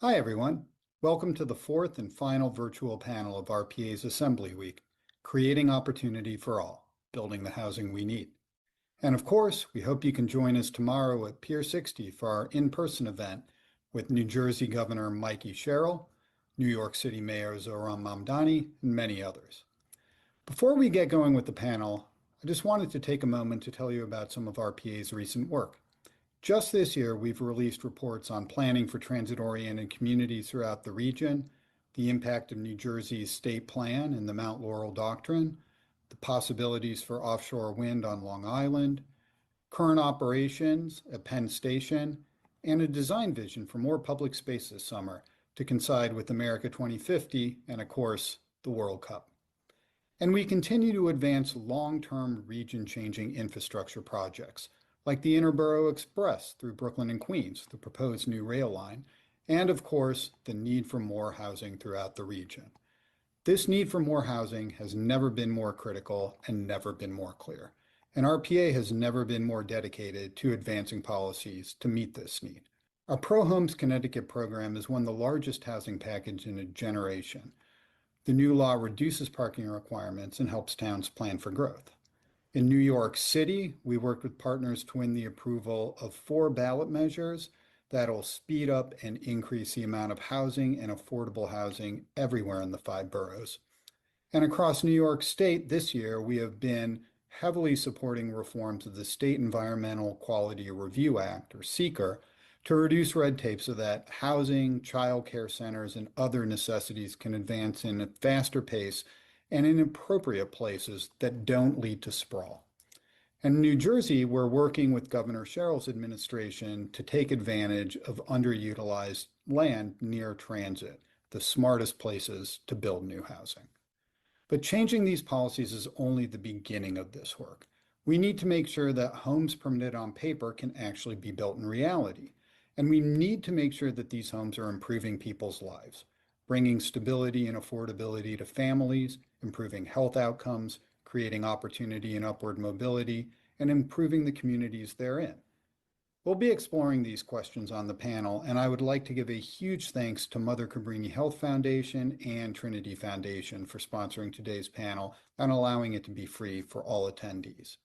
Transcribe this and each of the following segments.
Hi, everyone. Welcome to the fourth and final virtual panel of RPA's Assembly Week, Creating Opportunity for All, Building the Housing We Need. And of course, we hope you can join us tomorrow at Pier 60 for our in-person event with New Jersey Governor Mikey Sherrill, New York City Mayor Zohran Mamdani, and many others. Before we get going with the panel, I just wanted to take a moment to tell you about some of RPA's recent work. Just this year, we've released reports on planning for transit-oriented communities throughout the region, the impact of New Jersey's state plan and the Mount Laurel Doctrine, the possibilities for offshore wind on Long Island, current operations at Penn Station, and a design vision for more public space this summer to coincide with America 2050 and, of course, the World Cup. And we continue to advance long-term region-changing infrastructure projects, like the Interborough Express through Brooklyn and Queens, the proposed new rail line, and of course, the need for more housing throughout the region. This need for more housing has never been more critical and never been more clear. And RPA has never been more dedicated to advancing policies to meet this need. Our Pro Homes Connecticut program has won the largest housing package in a generation. The new law reduces parking requirements and helps towns plan for growth. In New York City, we worked with partners to win the approval of 4 ballot measures that'll speed up and increase the amount of housing and affordable housing everywhere in the 5 boroughs. And across New York State this year, we have been heavily supporting reforms of the State Environmental Quality Review Act, or SEQR, to reduce red tape so that housing, child care centers, and other necessities can advance in a faster pace and in appropriate places that don't lead to sprawl. And in New Jersey, we're working with Governor Sherrill's administration to take advantage of underutilized land near transit, the smartest places to build new housing. But changing these policies is only the beginning of this work. We need to make sure that homes permitted on paper can actually be built in reality. And we need to make sure that these homes are improving people's lives, bringing stability and affordability to families, improving health outcomes, creating opportunity and upward mobility, and improving the communities they're in. We'll be exploring these questions on the panel, and I would like to give a huge thanks to Mother Cabrini Health Foundation and Trinity Foundation for sponsoring today's panel and allowing it to be free for all attendees.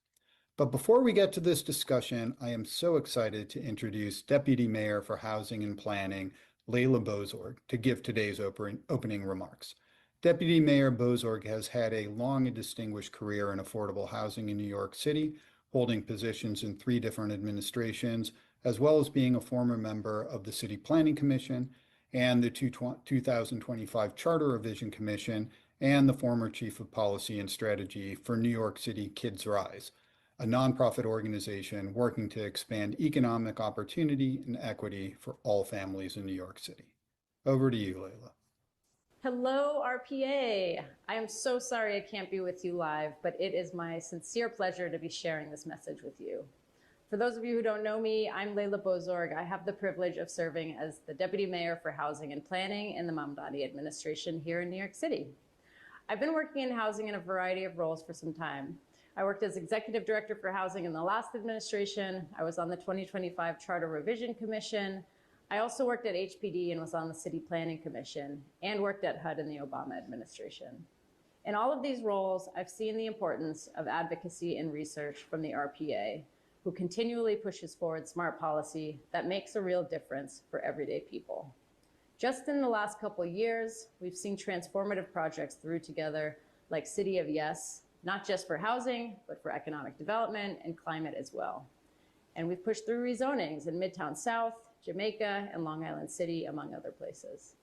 But before we get to this discussion, I am so excited to introduce Deputy Mayor for Housing and Planning, Layla Bozorg, to give today's opening remarks. Deputy Mayor Bozorg has had a long and distinguished career in affordable housing in New York City, holding positions in 3 different administrations, as well as being a former member of the City Planning Commission and the 2025 Charter Revision Commission, and the former Chief of Policy and Strategy for New York City Kids Rise, a nonprofit organization working to expand economic opportunity and equity for all families in New York City. Over to you, Layla. Hello, RPA. I am so sorry I can't be with you live, but it is my sincere pleasure to be sharing this message with you. For those of you who don't know me, I'm Layla Bozorg. I have the privilege of serving as the Deputy Mayor for Housing and Planning in the Mamdani administration here in New York City. I've been working in housing in a variety of roles for some time. I worked as Executive Director for Housing in the last administration. I was on the 2025 Charter Revision Commission. I also worked at HPD and was on the City Planning Commission and worked at HUD in the Obama administration. In all of these roles, I've seen the importance of advocacy and research from the RPA, who continually pushes forward smart policy that makes a real difference for everyday people. Just in the last couple of years, we've seen transformative projects through together like City of Yes, not just for housing, but for economic development and climate as well. And we've pushed through rezonings in Midtown South, Jamaica, and Long Island City, among other places.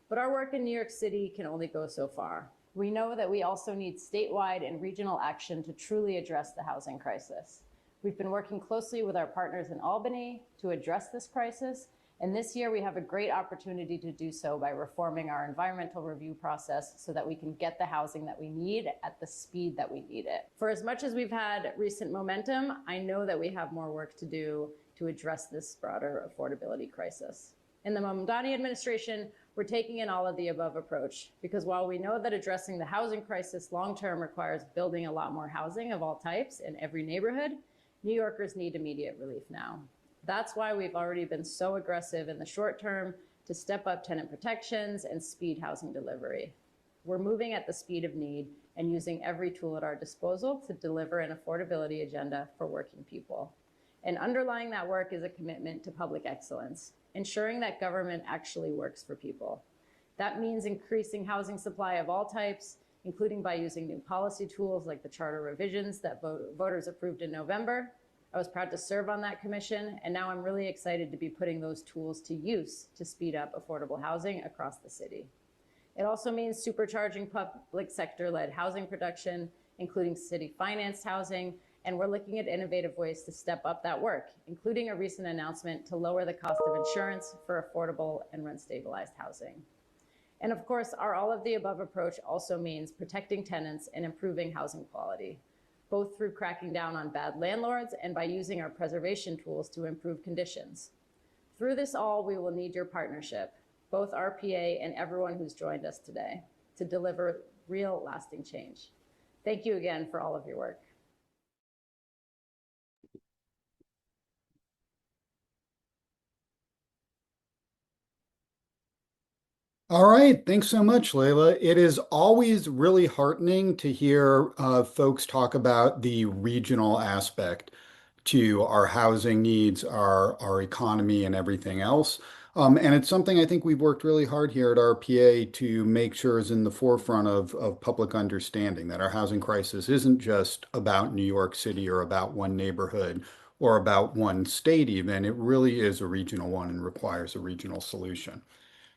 But our work in New York City can only go so far. We know that we also need statewide and regional action to truly address the housing crisis. We've been working closely with our partners in Albany to address this crisis, and this year we have a great opportunity to do so by reforming our environmental review process so that we can get the housing that we need at the speed that we need it. For as much as we've had recent momentum, I know that we have more work to do to address this broader affordability crisis. In the Mamdani administration, we're taking an all-of-the-above approach because while we know that addressing the housing crisis long-term requires building a lot more housing of all types in every neighborhood, New Yorkers need immediate relief now. That's why we've already been so aggressive in the short term to step up tenant protections and speed housing delivery. We're moving at the speed of need and using every tool at our disposal to deliver an affordability agenda for working people. And underlying that work is a commitment to public excellence, ensuring that government actually works for people. That means increasing housing supply of all types, including by using new policy tools like the charter revisions that voters approved in November. I was proud to serve on that commission, and now I'm really excited to be putting those tools to use to speed up affordable housing across the city. It also means supercharging public sector-led housing production, including city-financed housing, and we're looking at innovative ways to step up that work, including a recent announcement to lower the cost of insurance for affordable and rent-stabilized housing. And of course, our all of the above approach also means protecting tenants and improving housing quality, both through cracking down on bad landlords and by using our preservation tools to improve conditions. Through this all, we will need your partnership, both RPA and everyone who's joined us today, to deliver real lasting change. Thank you again for all of your work. All right, thanks so much, Layla. It is always really heartening to hear folks talk about the regional aspect to our housing needs, our economy, and everything else. And it's something I think we've worked really hard here at RPA to make sure is in the forefront of public understanding that our housing crisis isn't just about New York City or about one neighborhood or about one state even. It really is a regional one and requires a regional solution.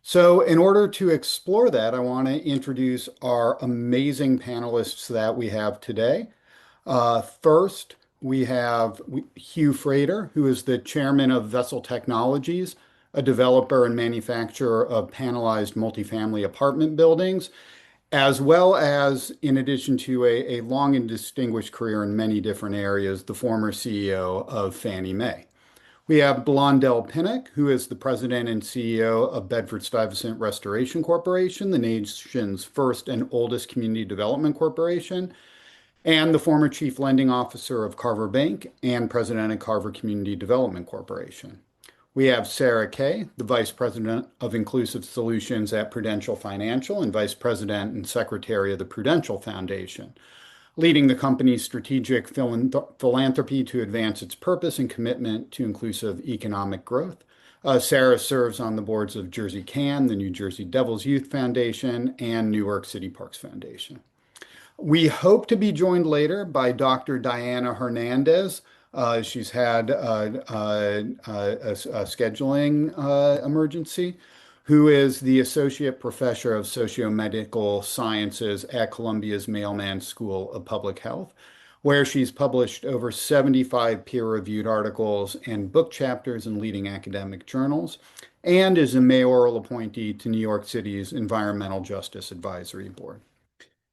So, in order to explore that, I want to introduce our amazing panelists that we have today. First, we have Hugh Frater, who is the chairman of Vessel Technologies, a developer and manufacturer of panelized multifamily apartment buildings, as well as, in addition to a long and distinguished career in many different areas, the former CEO of Fannie Mae. We have Blondell Pinnock, who is the president and CEO of Bedford-Stuyvesant Restoration Corporation, the nation's first and oldest community development corporation, and the former chief lending officer of Carver Bank and president of Carver Community Development Corporation. We have Sarah Kay, the vice president of inclusive solutions at Prudential Financial and vice president and secretary of the Prudential Foundation, leading the company's strategic philanthropy to advance its purpose and commitment to inclusive economic growth. Sarah serves on the boards of Jersey Can, the New Jersey Devils Youth Foundation, and Newark City Parks Foundation. We hope to be joined later by Dr. Diana Hernandez. She's had a scheduling emergency, who is the Associate Professor of Socio-Medical Sciences at Columbia's Mailman School of Public Health, where she's published over 75 peer-reviewed articles and book chapters in leading academic journals, and is a mayoral appointee to New York City's Environmental Justice Advisory Board.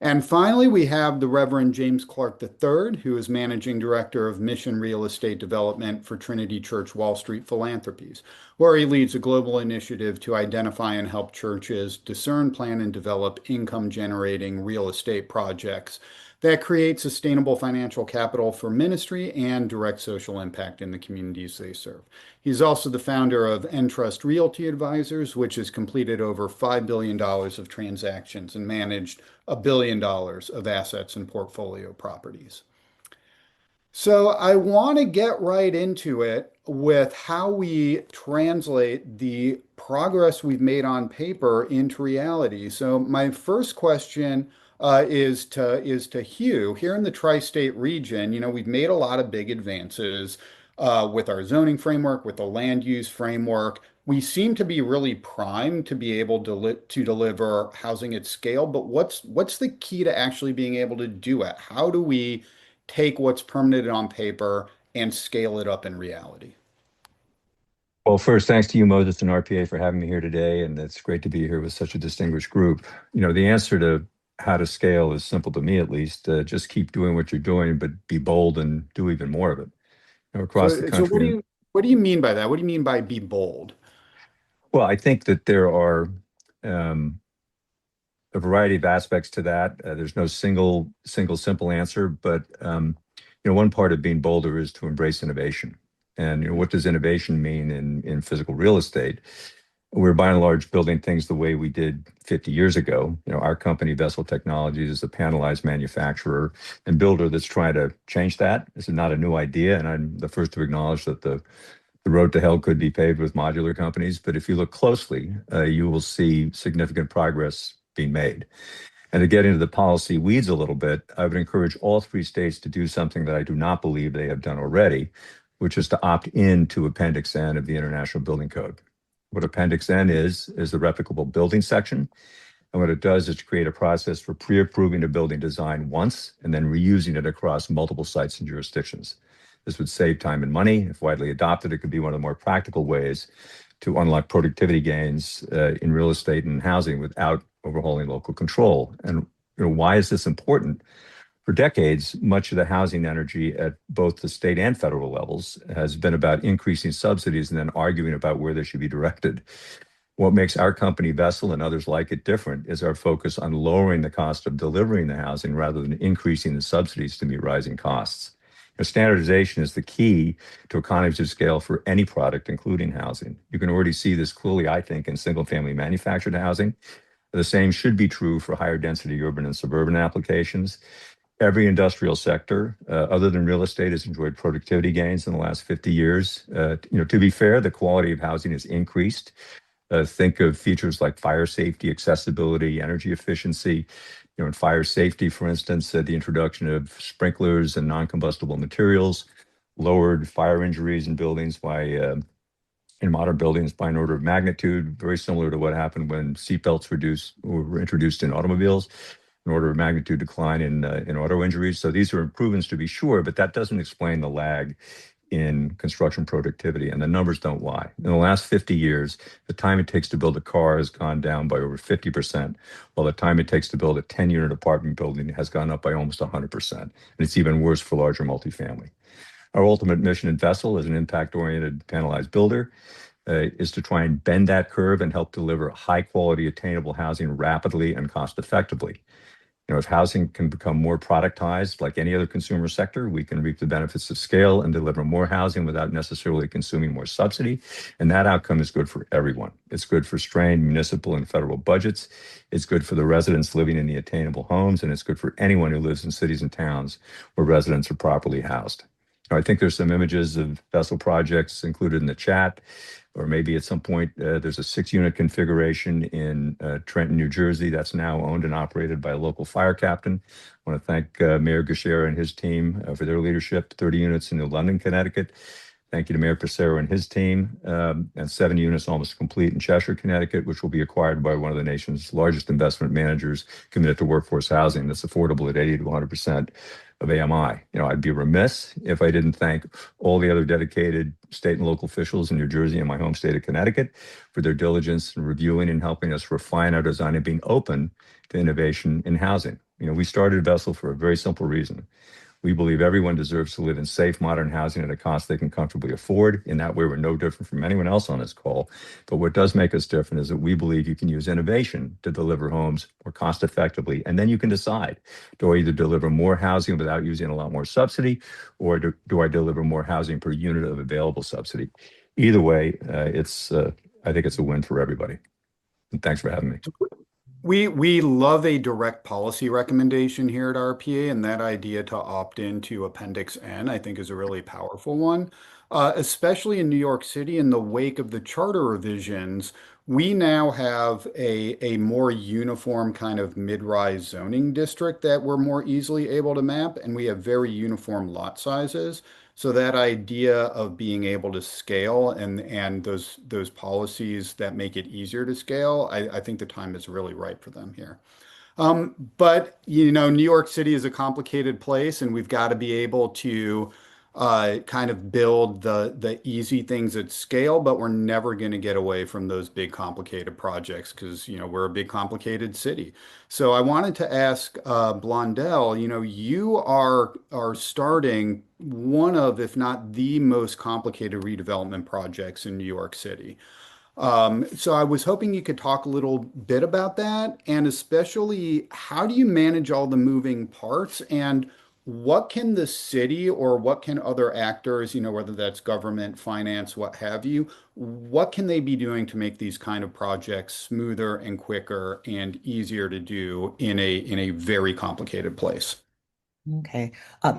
And finally, we have the Reverend James Clark III, who is Managing Director of Mission Real Estate Development for Trinity Church Wall Street Philanthropies, where he leads a global initiative to identify and help churches discern, plan, and develop income-generating real estate projects that create sustainable financial capital for ministry and direct social impact in the communities they serve. He's also the founder of Entrust Realty Advisors, which has completed over $5 billion of transactions and managed $1 billion of assets and portfolio properties. So I want to get right into it with how we translate the progress we've made on paper into reality. So my first question is to Hugh. Here in the tri-state region, we've made a lot of big advances with our zoning framework, with the land use framework. We seem to be really primed to be able to deliver housing at scale, but what's the key to actually being able to do it? How do we take what's permanent on paper and scale it up in reality? Well, first, thanks to you, Moses, and RPA for having me here today, and it's great to be here with such a distinguished group. The answer to how to scale is simple to me, at least. Just keep doing what you're doing, but be bold and do even more of it. Across the country. So what do you mean by that? What do you mean by be bold? Well, I think that there are a variety of aspects to that. There's no single simple answer, but one part of being bolder is to embrace innovation. And what does innovation mean in physical real estate? we're by and large building things the way we did 50 years ago. Our company, Vessel Technologies, is a panelized manufacturer and builder that's trying to change that. This is not a new idea, and I'm the first to acknowledge that the road to hell could be paved with modular companies. But if you look closely, you will see significant progress being made. And to get into the policy weeds a little bit, I would encourage all three states to do something that I do not believe they have done already, which is to opt into Appendix N of the International Building Code. What Appendix N is the replicable building section. And what it does is create a process for pre-approving a building design once and then reusing it across multiple sites and jurisdictions. This would save time and money. If widely adopted, it could be one of the more practical ways to unlock productivity gains in real estate and housing without overhauling local control. And why is this important? For decades, much of the housing energy at both the state and federal levels has been about increasing subsidies and then arguing about where they should be directed. What makes our company Vessel and others like it different is our focus on lowering the cost of delivering the housing rather than increasing the subsidies to meet rising costs. Standardization is the key to economies of scale for any product, including housing. You can already see this clearly, I think, in single-family manufactured housing. The same should be true for higher density urban and suburban applications. Every industrial sector, other than real estate, has enjoyed productivity gains in the last 50 years. To be fair, the quality of housing has increased. Think of features like fire safety, accessibility, energy efficiency. In fire safety, for instance, the introduction of sprinklers and non-combustible materials lowered fire injuries in buildings in modern buildings by an order of magnitude, very similar to what happened when seatbelts were introduced in automobiles, an order of magnitude decline in auto injuries. So these are improvements to be sure, but that doesn't explain the lag in construction productivity, and the numbers don't lie. In the last 50 years, the time it takes to build a car has gone down by over 50%, while the time it takes to build a 10-unit apartment building has gone up by almost 100%. And it's even worse for larger multifamily. Our ultimate mission in Vessel as an impact-oriented panelized builder is to try and bend that curve and help deliver high-quality, attainable housing rapidly and cost-effectively. If housing can become more productized like any other consumer sector, we can reap the benefits of scale and deliver more housing without necessarily consuming more subsidy. And that outcome is good for everyone. It's good for strained municipal and federal budgets. It's good for the residents living in the attainable homes, and it's good for anyone who lives in cities and towns where residents are properly housed. I think there's some images of Vessel projects included in the chat, or maybe at some point there's a 6-unit configuration in Trenton, New Jersey that's now owned and operated by a local fire captain. I want to thank Mayor Gashera and his team for their leadership. 30 units in New London, Connecticut. Thank you to Mayor Passero and his team, and 7 units almost complete in Cheshire, Connecticut, which will be acquired by one of the nation's largest investment managers committed to workforce housing that's affordable at 80 to 100% of AMI. I'd be remiss if I didn't thank all the other dedicated state and local officials in New Jersey and my home state of Connecticut for their diligence in reviewing and helping us refine our design and being open to innovation in housing. We started Vessel for a very simple reason. We believe everyone deserves to live in safe, modern housing at a cost they can comfortably afford. In that way, we're no different from anyone else on this call. But what does make us different is that we believe you can use innovation to deliver homes more cost effectively. And then you can decide, do I either deliver more housing without using a lot more subsidy, or do I deliver more housing per unit of available subsidy? Either way, I think it's a win for everybody. And thanks for having me. We love a direct policy recommendation here at RPA, and that idea to opt into Appendix N, I think, is a really powerful one. Especially in New York City, in the wake of the charter revisions, we now have a more uniform kind of mid-rise zoning district that we're more easily able to map, and we have very uniform lot sizes. So that idea of being able to scale and those policies that make it easier to scale, I think the time is really right for them here. But New York City is a complicated place, and we've got to be able to kind of build the easy things at scale, but we're never going to get away from those big complicated projects because we're a big complicated city. So I wanted to ask Blondell, you are starting one of, if not the most complicated redevelopment projects in New York City. So I was hoping you could talk a little bit about that, and especially how do you manage all the moving parts, and what can the city or what can other actors, whether that's government, finance, what have you, what can they be doing to make these kind of projects smoother and quicker and easier to do in a very complicated place? Okay.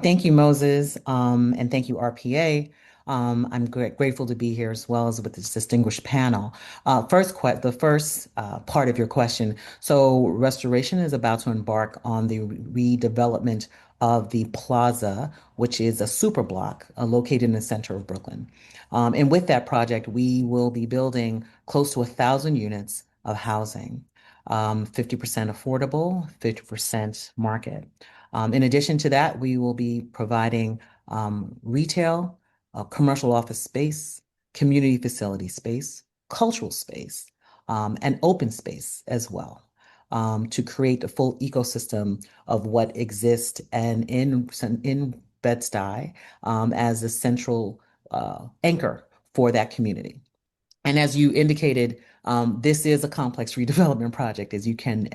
Thank you, Moses, and thank you, RPA. I'm grateful to be here as well as with this distinguished panel. The first part of your question. So, restoration is about to embark on the redevelopment of the plaza, which is a super block located in the center of Brooklyn. And with that project, we will be building close to 1,000 units of housing, 50% affordable, 50% market. In addition to that, we will be providing retail, commercial office space, community facility space, cultural space, and open space as well, to create a full ecosystem of what exists and in Bed-Stuy as a central anchor for that community. And as you indicated, this is a complex redevelopment project, as you can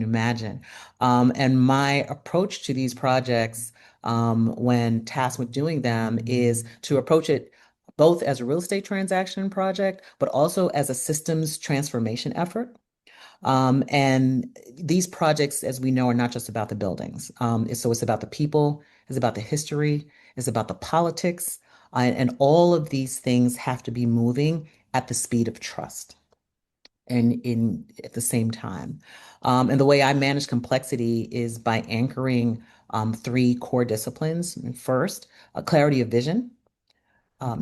imagine. And my approach to these projects, when tasked with doing them, is to approach it both as a real estate transaction project, but also as a systems transformation effort. And these projects, as we know, are not just about the buildings. So it's about the people, it's about the history, it's about the politics, and all of these things have to be moving at the speed of trust and in at the same time. And the way I manage complexity is by anchoring three core disciplines. First, a clarity of vision.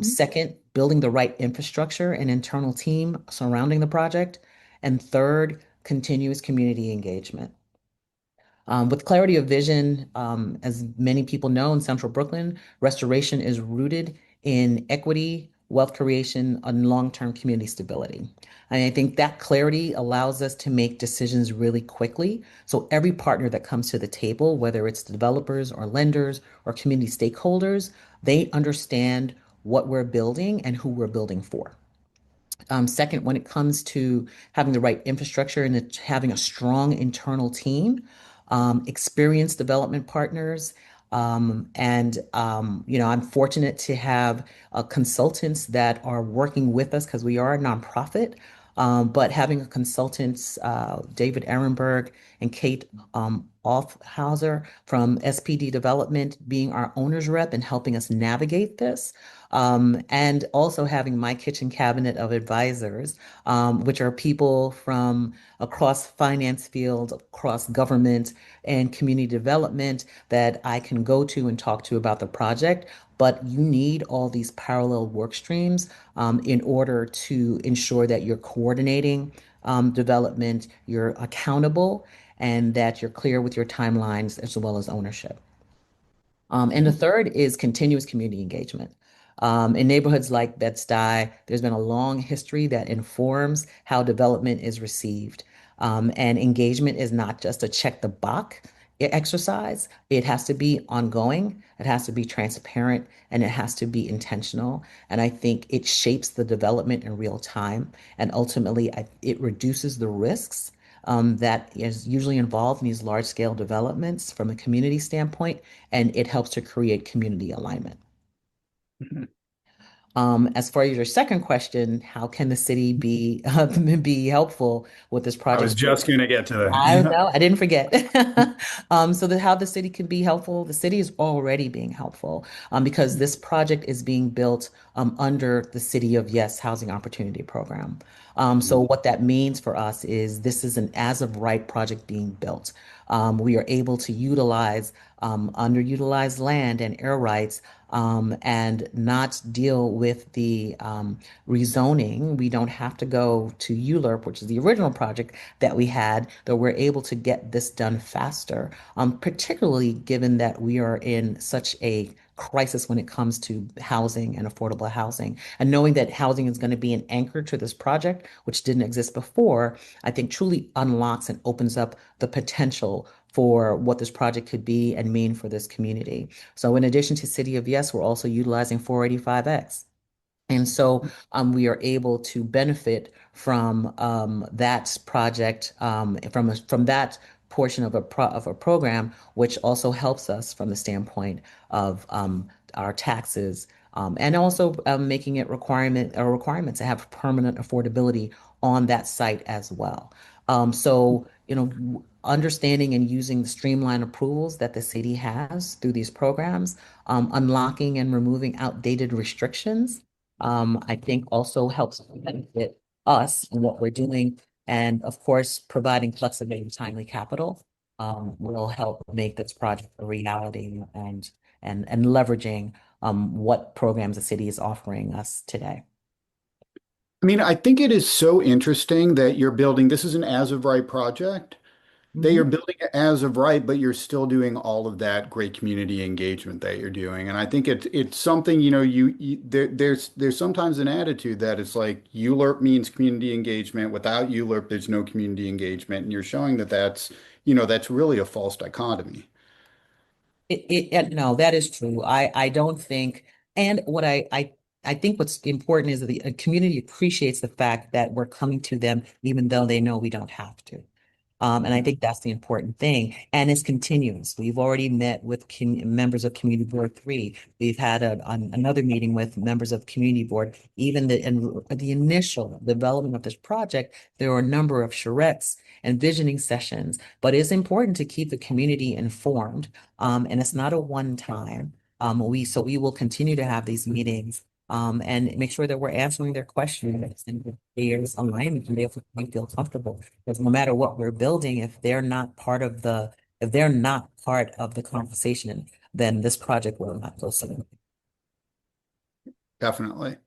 Second, building the right infrastructure and internal team surrounding the project. And third, continuous community engagement. With clarity of vision, as many people know in Central Brooklyn, restoration is rooted in equity, wealth creation, and long-term community stability. And I think that clarity allows us to make decisions really quickly. So every partner that comes to the table, whether it's developers or lenders or community stakeholders, they understand what we're building and who we're building for. Second, when it comes to having the right infrastructure and having a strong internal team, experienced development partners, I'm fortunate to have consultants that are working with us because we are a nonprofit. But having a consultants, David Ehrenberg and Kate Offhauser from SPD Development being our owner's rep and helping us navigate this. And also having my kitchen cabinet of advisors, which are people from across finance field, across government and community development that I can go to and talk to about the project. But you need all these parallel work streams in order to ensure that you're coordinating development, you're accountable, and that you're clear with your timelines as well as ownership. And the third is continuous community engagement. In neighborhoods like Bed-Stuy, there's been a long history that informs how development is received. And engagement is not just a check the box exercise. It has to be ongoing, it has to be transparent, and it has to be intentional. And I think it shapes the development in real time. And ultimately, it reduces the risks that is usually involved in these large scale developments from a community standpoint, and it helps to create community alignment. Mhm. As far as your second question, how can the city be be helpful with this I was project? just going to get to I that. know, I didn't forget. How the city can be helpful, the city is already being helpful because this project is being built under the City of Yes Housing Opportunity Program. So what that means for us is this is an as of right project being built. We are able to utilize underutilized land and air rights and not deal with the rezoning. We don't have to go to ULURP, which is the original project that we had, that we're able to get this done faster, particularly given that we are in such a crisis when it comes to housing and affordable housing. And knowing that housing is going to be an anchor to this project, which didn't exist before, I think truly unlocks and opens up the potential for what this project could be and mean for this community. So in addition to City of Yes, we're also utilizing 485X. And so we are able to benefit from that project, from that portion of a program, which also helps us from the standpoint of our taxes, and also making it a requirement to have permanent affordability on that site as well. So, understanding and using the streamlined approvals that the city has through these programs, unlocking and removing outdated restrictions, I think also helps benefit us in what we're doing. And of course, providing flexibility and timely capital will help make this project a reality and leveraging what programs the city is offering us today. I mean, I think it is so interesting that you're building, this is an as of right project, that you're building it as of right, but you're still doing all of that great community engagement that you're doing. And I think it's something, there's sometimes an attitude that it's like ULURP means community engagement. Without ULURP, there's no community engagement. And you're showing that that's really a false dichotomy. No, that is true. I don't think, and what I think what's important is that the community appreciates the fact that we're coming to them even though they know we don't have to. And I think that's the important thing. And it's continuous. We've already met with members of Community Board 3. We've had another meeting with members of Community Board. Even in the initial development of this project, there were a number of charrettes and visioning sessions, but it's important to keep the community informed. And it's not a one time. So we will continue to have these meetings and make sure that we're answering their questions and there's alignment and they feel comfortable. Because no matter what we're building, if they're not part of the conversation, then this project will not go somewhere. Definitely.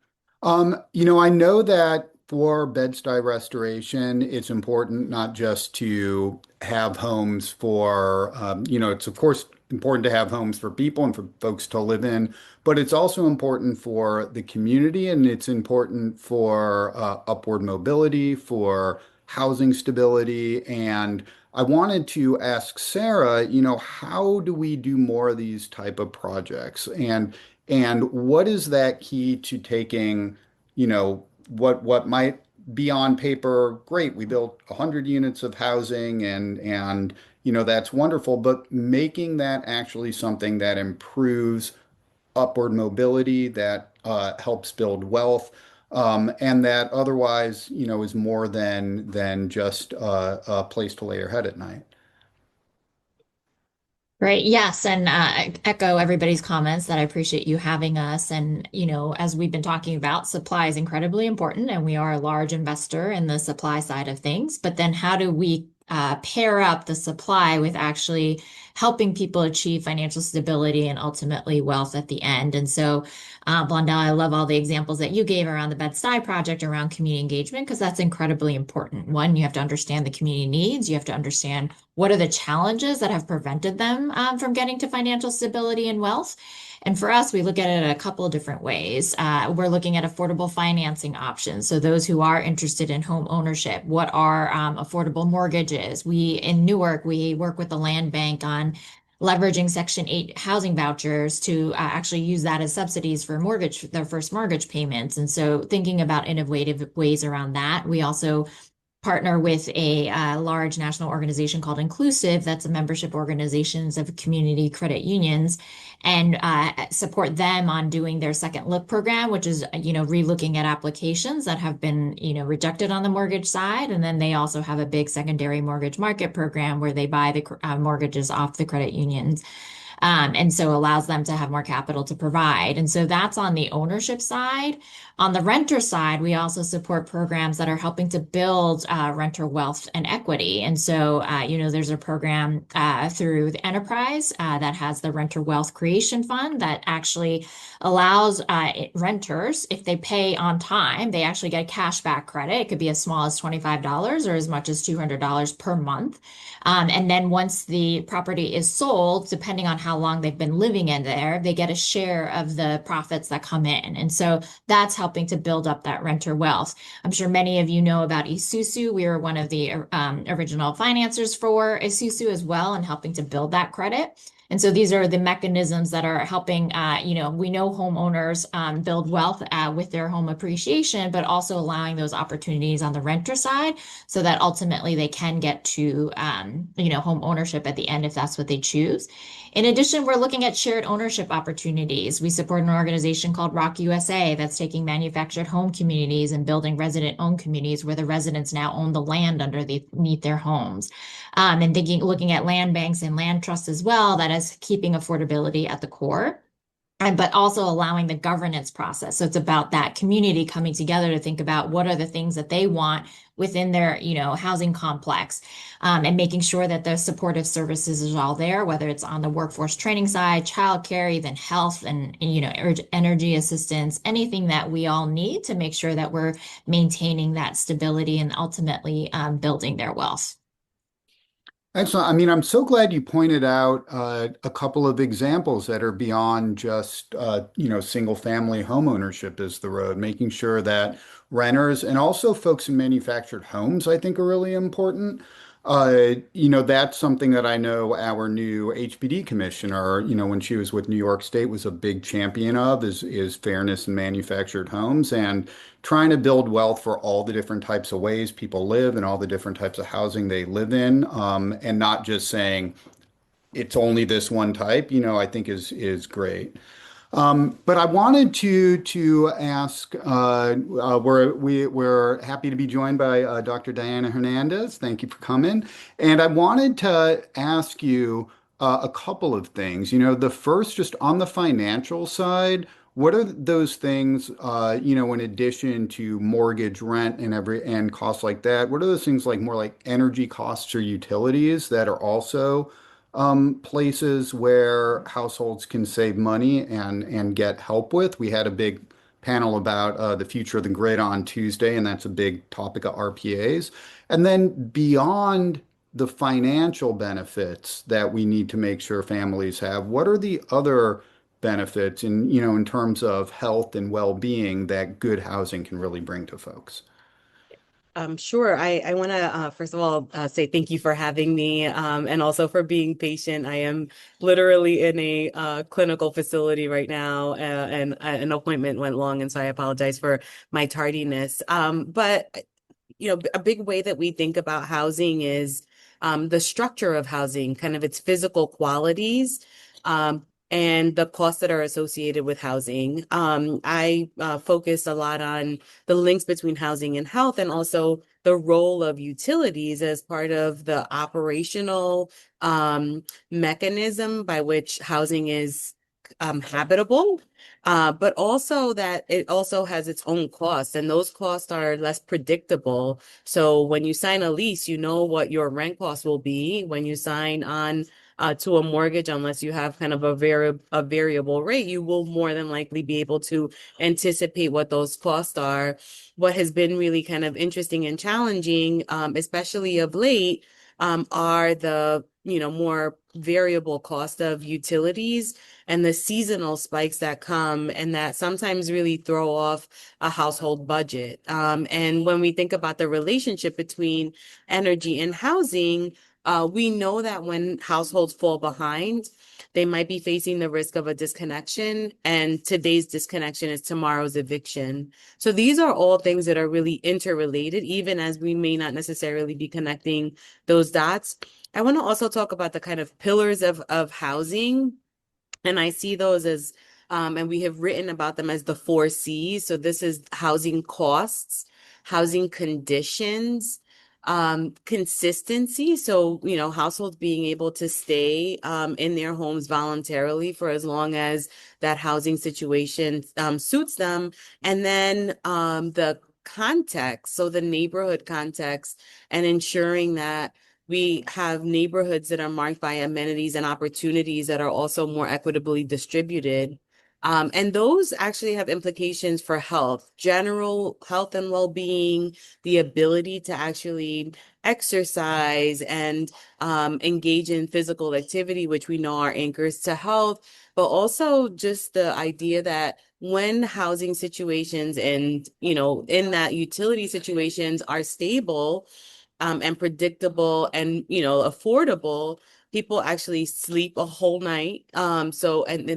I know that for Bed-Stuy restoration, it's important not just to have homes for, it's of course important to have homes for people and for folks to live in, but it's also important for the community and it's important for upward mobility, for housing stability. And I wanted to ask Sarah, how do we do more of these type of projects? And what is that key to taking, what might be on paper, great, we built 100 units of housing and that's wonderful, but making that actually something that improves upward mobility, that helps build wealth, and that otherwise, is more than just a place to lay your head at night. Right. Yes. And I echo everybody's comments that I appreciate you having us. And, as we've been talking about, supply is incredibly important, and we are a large investor in the supply side of things. But then how do we pair up the supply with actually helping people achieve financial stability and ultimately wealth at the end? And so, Blondell, I love all the examples that you gave around the Bed-Stuy project around community engagement, because that's incredibly important. One, you have to understand the community needs. You have to understand what are the challenges that have prevented them from getting to financial stability and wealth. And for us, we look at it a couple of different ways. We're looking at affordable financing options. So those who are interested in home ownership, what are affordable mortgages? In Newark, we work with the land bank on leveraging Section 8 housing vouchers to actually use that as subsidies for their first mortgage payments. And so thinking about innovative ways around that. We also partner with a large national organization called Inclusive, that's a membership organizations of community credit unions, and support them on doing their second look program, which is, relooking at applications that have been, rejected on the mortgage side. And then they also have a big secondary mortgage market program where they buy the mortgages off the credit unions. And so allows them to have more capital to provide. And so that's on the ownership side. On the renter side, we also support programs that are helping to build renter wealth and equity. And so, there's a program through the enterprise that has the Renter Wealth Creation Fund that actually allows renters, if they pay on time, they actually get a cashback credit. It could be as small as $25 or as much as $200 per month. And then once the property is sold, depending on how long they've been living in there, they get a share of the profits that come in. And so that's helping to build up that renter wealth. I'm sure many of you know about Isusu. We were one of the original financiers for Isusu as well, and helping to build that credit. And so these are the mechanisms that are helping, we know homeowners build wealth with their home appreciation, but also allowing those opportunities on the renter side so that ultimately they can get to, home ownership at the end if that's what they choose. In addition, we're looking at shared ownership opportunities. We support an organization called Rock USA that's taking manufactured home communities and building resident-owned communities where the residents now own the land underneath their homes. And looking at land banks and land trusts as well, that is keeping affordability at the core. But also allowing the governance process. So it's about that community coming together to think about what are the things that they want within their, housing complex, and making sure that the supportive services is all there, whether it's on the workforce training side, childcare, even health and, energy assistance, anything that we all need to make sure that we're maintaining that stability and ultimately building their wealth. Excellent. I mean, I'm so glad you pointed out a couple of examples that are beyond just, single family home ownership is the road, making sure that renters and also folks in manufactured homes, I think, are really important. That's something that I know our new HPD commissioner, when she was with New York State, was a big champion of is fairness in manufactured homes and trying to build wealth for all the different types of ways people live and all the different types of housing they live in, and not just saying it's only this one type, I think is great. But I wanted to ask. We're happy to be joined by Dr. Diana Hernandez. Thank you for coming. And I wanted to ask you a couple of things. The first, just on the financial side, what are those things? In addition to mortgage, rent, and costs like that, what are those things like more like energy costs or utilities that are also places where households can save money and get help with? We had a big panel about the future of the grid on Tuesday, and that's a big topic of RPAs. And then beyond the financial benefits that we need to make sure families have, what are the other benefits in terms of health and well-being that good housing can really bring to folks? Sure. I want to, first of all, say thank you for having me, and also for being patient. I am literally in a clinical facility right now, and an appointment went long, and so I apologize for my tardiness. But, a big way that we think about housing is the structure of housing, kind of its physical qualities. And the costs that are associated with housing. I focus a lot on the links between housing and health, and also the role of utilities as part of the operational mechanism by which housing is habitable, but also that it also has its own costs, and those costs are less predictable. So when you sign a lease, you know what your rent cost will be. When you sign on to a mortgage, unless you have kind of a variable rate, you will more than likely be able to anticipate what those costs are. What has been really kind of interesting and challenging, especially of late, are the more variable cost of utilities and the seasonal spikes that come and that sometimes really throw off a household budget. And when we think about the relationship between energy and housing, we know that when households fall behind, they might be facing the risk of a disconnection, and today's disconnection is tomorrow's eviction. So these are all things that are really interrelated, even as we may not necessarily be connecting those dots. I want to also talk about the kind of pillars of housing, and I see those as, and we have written about them as the 4 C's. So this is housing costs, housing conditions, consistency. So, households being able to stay in their homes voluntarily for as long as that housing situation suits them. And then the context, so the neighborhood context, and ensuring that we have neighborhoods that are marked by amenities and opportunities that are also more equitably distributed. And those actually have implications for health, general health and well-being, the ability to actually exercise and engage in physical activity, which we know are anchors to health, but also just the idea that when housing situations and, in that utility situations are stable, and predictable and, affordable, people actually sleep a whole night. And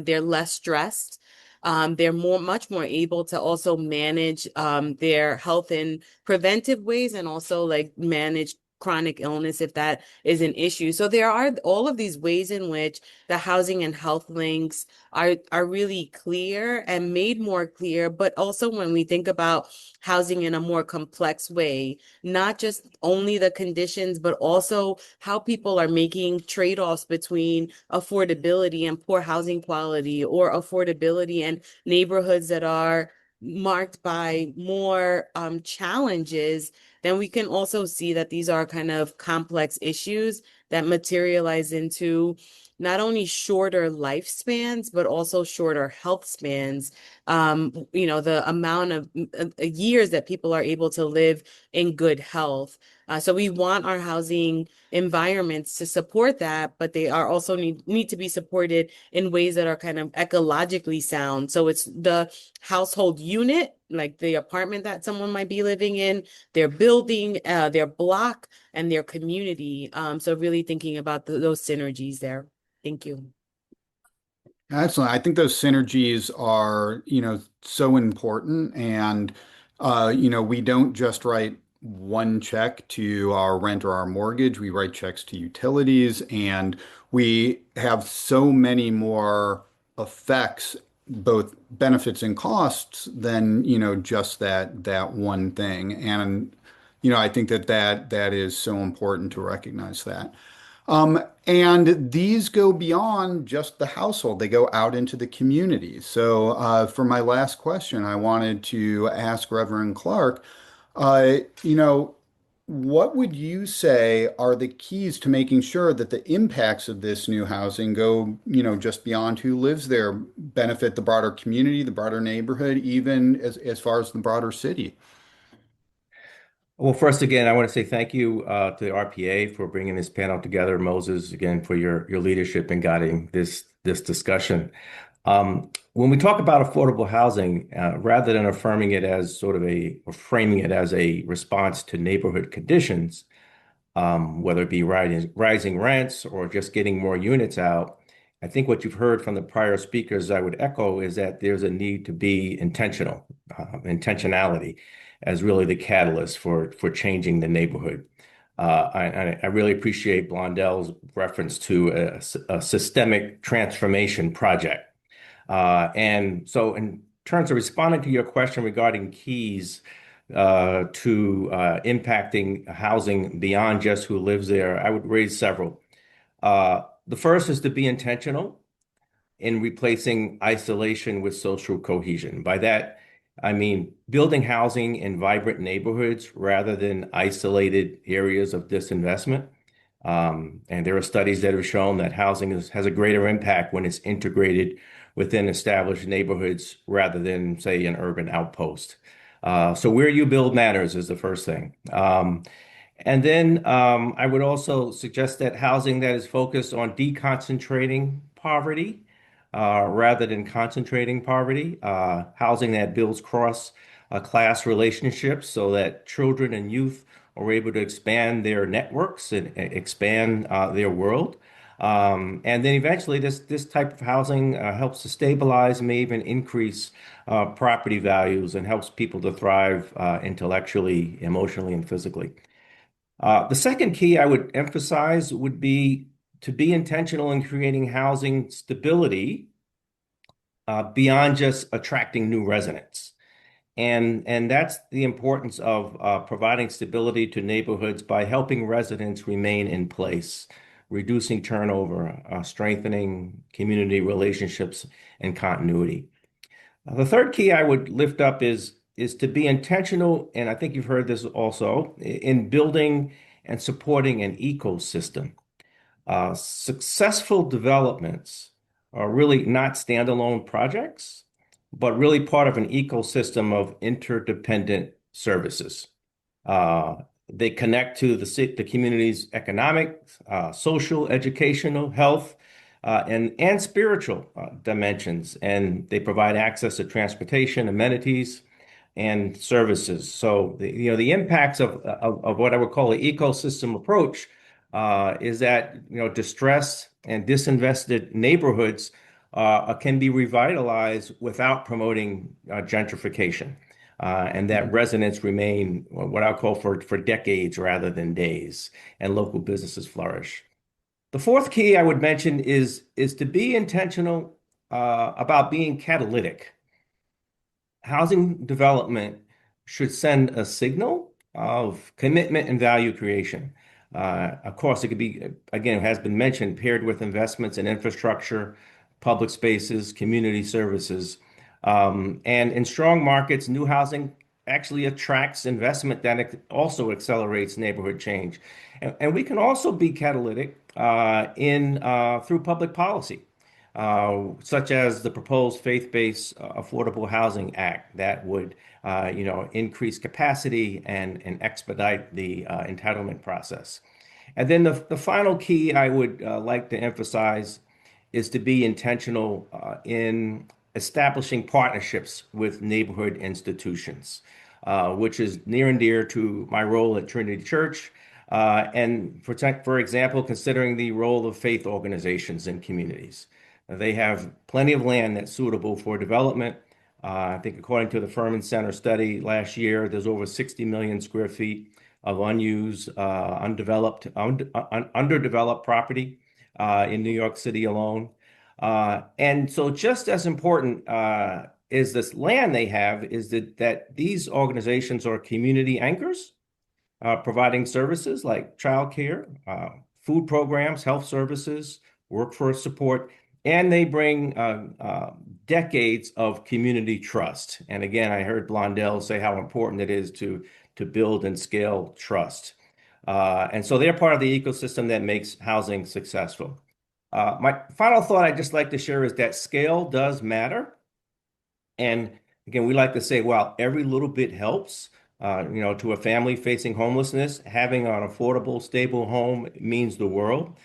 they're less stressed. They're much more able to also manage their health in preventive ways, and also like manage chronic illness if that is an issue. So there are all of these ways in which the housing and health links are really clear and made more clear. But also when we think about housing in a more complex way, not just only the conditions, but also how people are making trade-offs between affordability and poor housing quality, or affordability and neighborhoods that are marked by more challenges, then we can also see that these are kind of complex issues that materialize into not only shorter lifespans, but also shorter health spans. The amount of years that people are able to live in good health. So we want our housing environments to support that, but they are also need to be supported in ways that are kind of ecologically sound. So it's the household unit, like the apartment that someone might be living in, their building, their block, and their community. So really thinking about those synergies there. Thank you. Excellent. I think those synergies are, so important. And, we don't just write one check to our rent or our mortgage. We write checks to utilities, and we have so many more effects, both benefits and costs, than, just that one thing. And, I think that is so important to recognize that. And these go beyond just the household. They go out into the community. So, for my last question, I wanted to ask Reverend Clark, uh, you know, what would you say are the keys to making sure that the impacts of this new housing go, just beyond who lives there, benefit the broader community, the broader neighborhood, even as far as the broader city? Well, first, again, I want to say thank you to the RPA for bringing this panel together. Moses, again, for your leadership in guiding this discussion. When we talk about affordable housing, rather than affirming it as or framing it as a response to neighborhood conditions, whether it be rising rents or just getting more units out, I think what you've heard from the prior speakers, I would echo, is that there's a need to be intentional, intentionality as really the catalyst for changing the neighborhood. I really appreciate Blondel's reference to a systemic transformation project. And so in terms of responding to your question regarding keys to impacting housing beyond just who lives there, I would raise several. The first is to be intentional in replacing isolation with social cohesion. By that, I mean building housing in vibrant neighborhoods rather than isolated areas of disinvestment. And there are studies that have shown that housing has a greater impact when it's integrated within established neighborhoods rather than, say, an urban outpost. So where you build matters is the first thing. And then I would also suggest that housing that is focused on deconcentrating poverty rather than concentrating poverty, housing that builds cross-class relationships so that children and youth are able to expand their networks and expand their world. And then eventually this type of housing helps to stabilize, may even increase property values, and helps people to thrive intellectually, emotionally, and physically. The second key I would emphasize would be to be intentional in creating housing stability beyond just attracting new residents. And that's the importance of providing stability to neighborhoods by helping residents remain in place, reducing turnover, strengthening community relationships and continuity. The third key I would lift up is to be intentional, and I think you've heard this also, in building and supporting an ecosystem. Successful developments are really not standalone projects, but really part of an ecosystem of interdependent services. They connect to the community's economic, social, educational, health, and spiritual dimensions, and they provide access to transportation, amenities, and services. So the impacts of what I would call an ecosystem approach is that distressed and disinvested neighborhoods can be revitalized without promoting gentrification, and that residents remain what I call for decades rather than days, and local businesses flourish. The fourth key I would mention is to be intentional about being catalytic. Housing development should send a signal of commitment and value creation. Of course, it could be, again, it has been mentioned, paired with investments in infrastructure, public spaces, community services. And in strong markets, new housing actually attracts investment that also accelerates neighborhood change. And we can also be catalytic through public policy, such as the proposed faith-based Affordable Housing Act that would, increase capacity and expedite the entitlement process. And then the final key I would like to emphasize is to be intentional in establishing partnerships with neighborhood institutions, which is near and dear to my role at Trinity Church. And for example, considering the role of faith organizations in communities. They have plenty of land that's suitable for development. I think according to the Furman Center study last year, there's over 60 million square feet of unused, underdeveloped property in New York City alone. And so just as important is this land they have is that these organizations are community anchors, providing services like childcare, food programs, health services, workforce support, and they bring decades of community trust. And again, I heard Blondell say how important it is to build and scale trust. And so they're part of the ecosystem that makes housing successful. My final thought I'd just like to share is that scale does matter. And again, we like to say, well, every little bit helps. To a family facing homelessness, having an affordable, stable home means the world.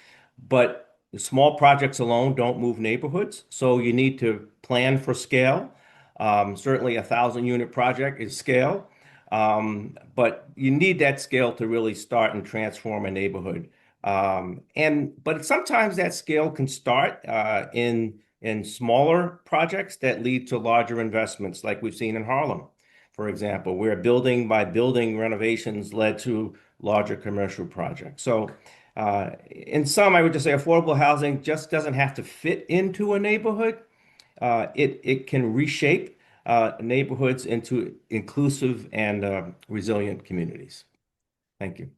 But the small projects alone don't move neighborhoods, so you need to plan for scale. Certainly, 1,000-unit project is scale, but you need that scale to really start and transform a neighborhood. But sometimes that scale can start in smaller projects that lead to larger investments, like we've seen in Harlem, for example, where building by building renovations led to larger commercial projects. So in sum, I would just say affordable housing just doesn't have to fit into a neighborhood. It can reshape neighborhoods into inclusive and resilient communities. Thank you.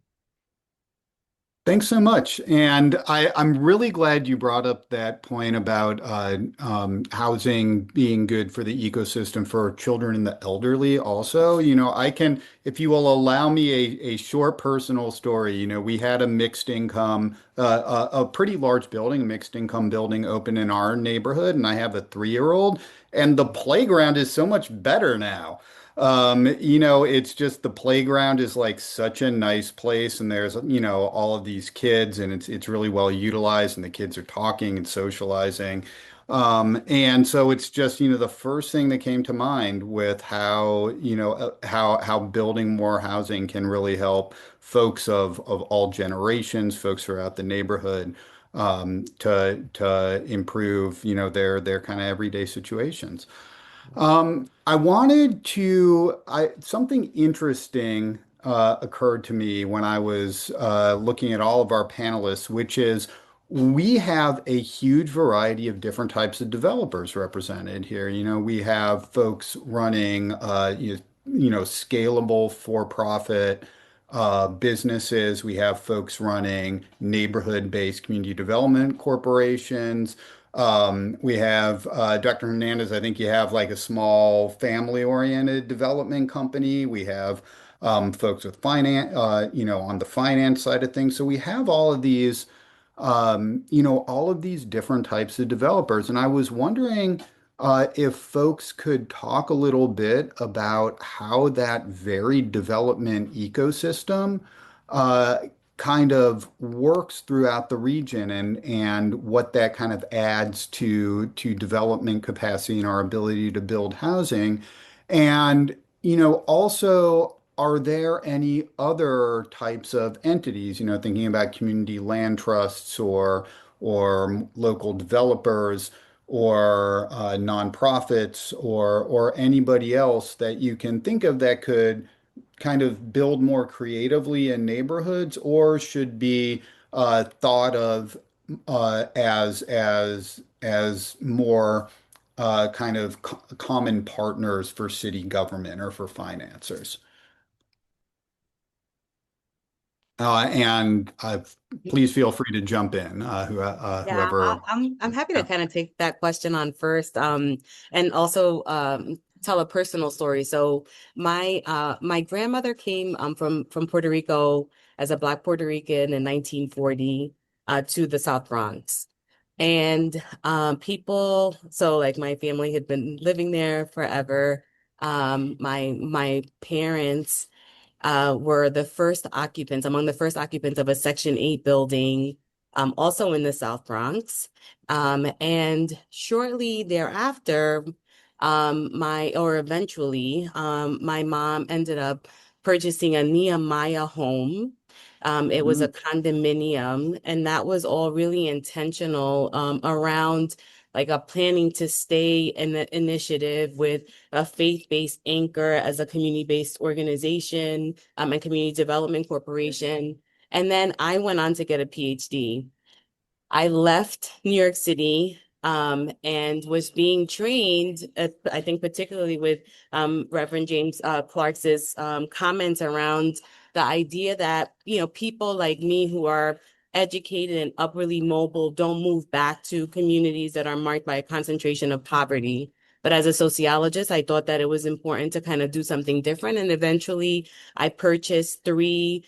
Thanks so much. And I'm really glad you brought up that point about housing being good for the ecosystem for children and the elderly also. If you will allow me a short personal story, we had a mixed income, a pretty large building, a mixed income building open in our neighborhood, and I have a 3-year-old, and the playground is so much better now. It's just the playground is like such a nice place, and there's, all of these kids, and it's really well utilized, and the kids are talking and socializing. And so it's just, the first thing that came to mind with how building more housing can really help folks of all generations, folks throughout the neighborhood, to improve, their kind of everyday situations. Something interesting occurred to me when I was looking at all of our panelists, which is we have a huge variety of different types of developers represented here. We have folks running, scalable for-profit businesses. We have folks running neighborhood-based community development corporations. We have Dr. Hernandez, I think you have like a small family-oriented development company. We have folks with finance, on the finance side of things. So we have all of these different types of developers. And I was wondering if folks could talk a little bit about how that varied development ecosystem kind of works throughout the region and what that kind of adds to development capacity and our ability to build housing. And, also are there any other types of entities, thinking about community land trusts or local developers or nonprofits or anybody else that you can think of that could kind of build more creatively in neighborhoods or should be thought of as more kind of common partners for city government or for financiers. And please feel free to jump in, Yeah, whoever. I'm happy to Yeah. kind of take that question on first, and also tell a personal story. So my grandmother came from Puerto Rico as a Black Puerto Rican in 1940 to the South Bronx. And people, so like my family had been living there forever. My parents were the first occupants, among the first occupants of a Section 8 building, also in the South Bronx. And shortly thereafter, my mom ended up purchasing a Nehemiah home. It was a Mhm. condominium, and that was all really intentional around like a planning to stay in the initiative with a faith-based anchor as a community-based organization, and community development corporation. And then I went on to get a PhD. I left New York City and was being trained, I think particularly with Reverend James Clark's comments around the idea that, people like me who are educated and upwardly mobile don't move back to communities that are marked by a concentration of poverty. But as a sociologist, I thought that it was important to kind of do something different. And eventually I purchased three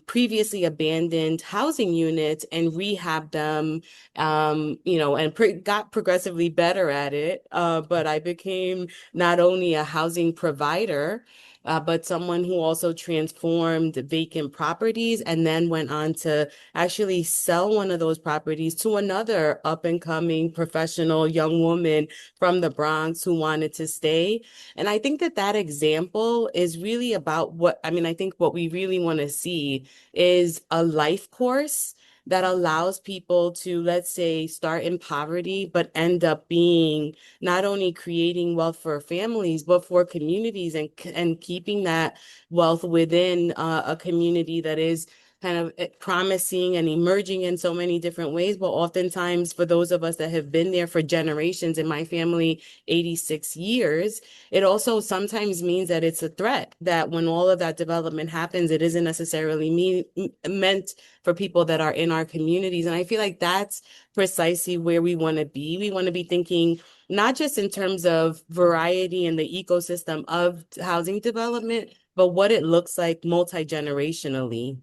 previously abandoned housing units and rehabbed them, and got progressively better at it. But I became not only a housing provider, but someone who also transformed vacant properties and then went on to actually sell one of those properties to another up and coming professional young woman from the Bronx who wanted to stay. And I think that that example is really about I think what we really want to see is a life course that allows people to, let's say, start in poverty, but end up being not only creating wealth for families, but for communities and keeping that wealth within a community that is kind of promising and emerging in so many different ways. But oftentimes, for those of us that have been there for generations, in my family, 86 years, it also sometimes means that it's a threat, that when all of that development happens, it isn't necessarily meant for people that are in our communities. And I feel like that's precisely where we want to be. We want to be thinking not just in terms of variety in the ecosystem of housing development, but what it looks like multi-generationally.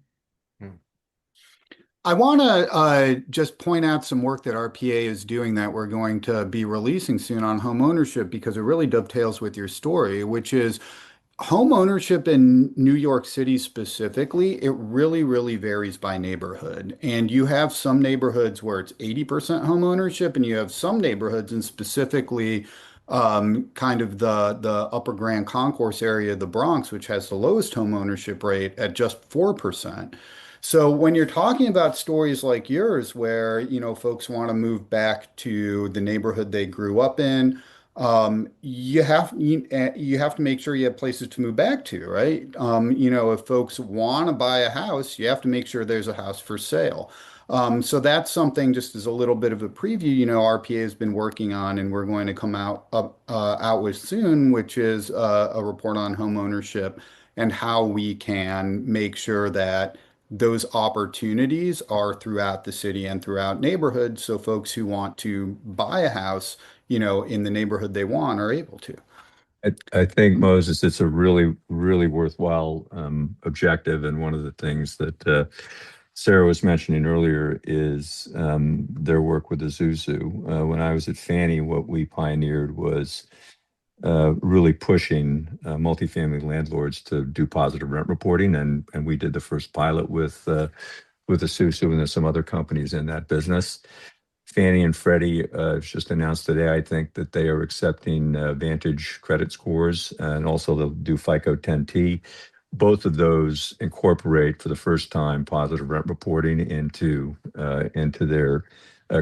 I want to just point out some work that RPA is doing that we're going to be releasing soon on home ownership because it really dovetails with your story, which is home ownership in New York City specifically. It really, really varies by neighborhood. And you have some neighborhoods where it's 80% home ownership, and you have some neighborhoods, and specifically kind of the Upper Grand Concourse area of the Bronx, which has the lowest home ownership rate at just 4%. So when you're talking about stories like yours, where, folks want to move back to the neighborhood they grew up in, you have to make sure you have places to move back to, right? If folks want to buy a house, you have to make sure there's a house for sale. So that's something, just as a little bit of a preview, RPA has been working on, and we're going to come out with soon, which is a report on home ownership and how we can make sure that those opportunities are throughout the city and throughout neighborhoods, so folks who want to buy a house, in the neighborhood they want are able to. I think, Moses, it's a really, really worthwhile objective. And one of the things that Sarah was mentioning earlier is their work with Azuzu. When I was at Fannie, what we pioneered was really pushing multifamily landlords to do positive rent reporting, and we did the first pilot with Azuzu, and there's some other companies in that business. Fannie and Freddie just announced today, I think, that they are accepting Vantage credit scores, and also they'll do FICO 10T. both of those incorporate for the first time positive rent reporting into their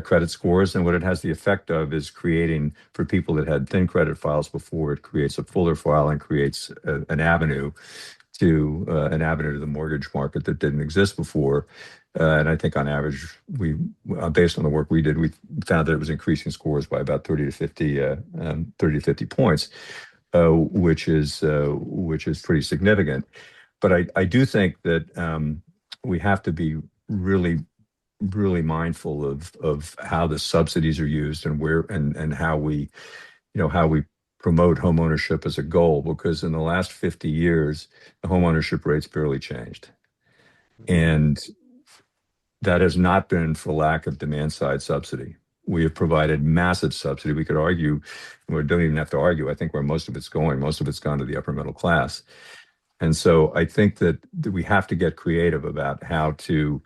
credit scores. And what it has the effect of is creating, for people that had thin credit files before, it creates a fuller file and creates an avenue to the mortgage market that didn't exist before. And I think on average, based on the work we did, we found that it was increasing scores by about 30 to 50 points, which is pretty significant. But I do think that we have to be really, really mindful of how the subsidies are used and where and how we promote homeownership as a goal, because in the last 50 years, the homeownership rate's barely changed. And that has not been for lack of demand side subsidy. We have provided massive subsidy. We could argue, we don't even have to argue, I think where most of it's gone to the upper middle class. And so I think that we have to get creative about how to,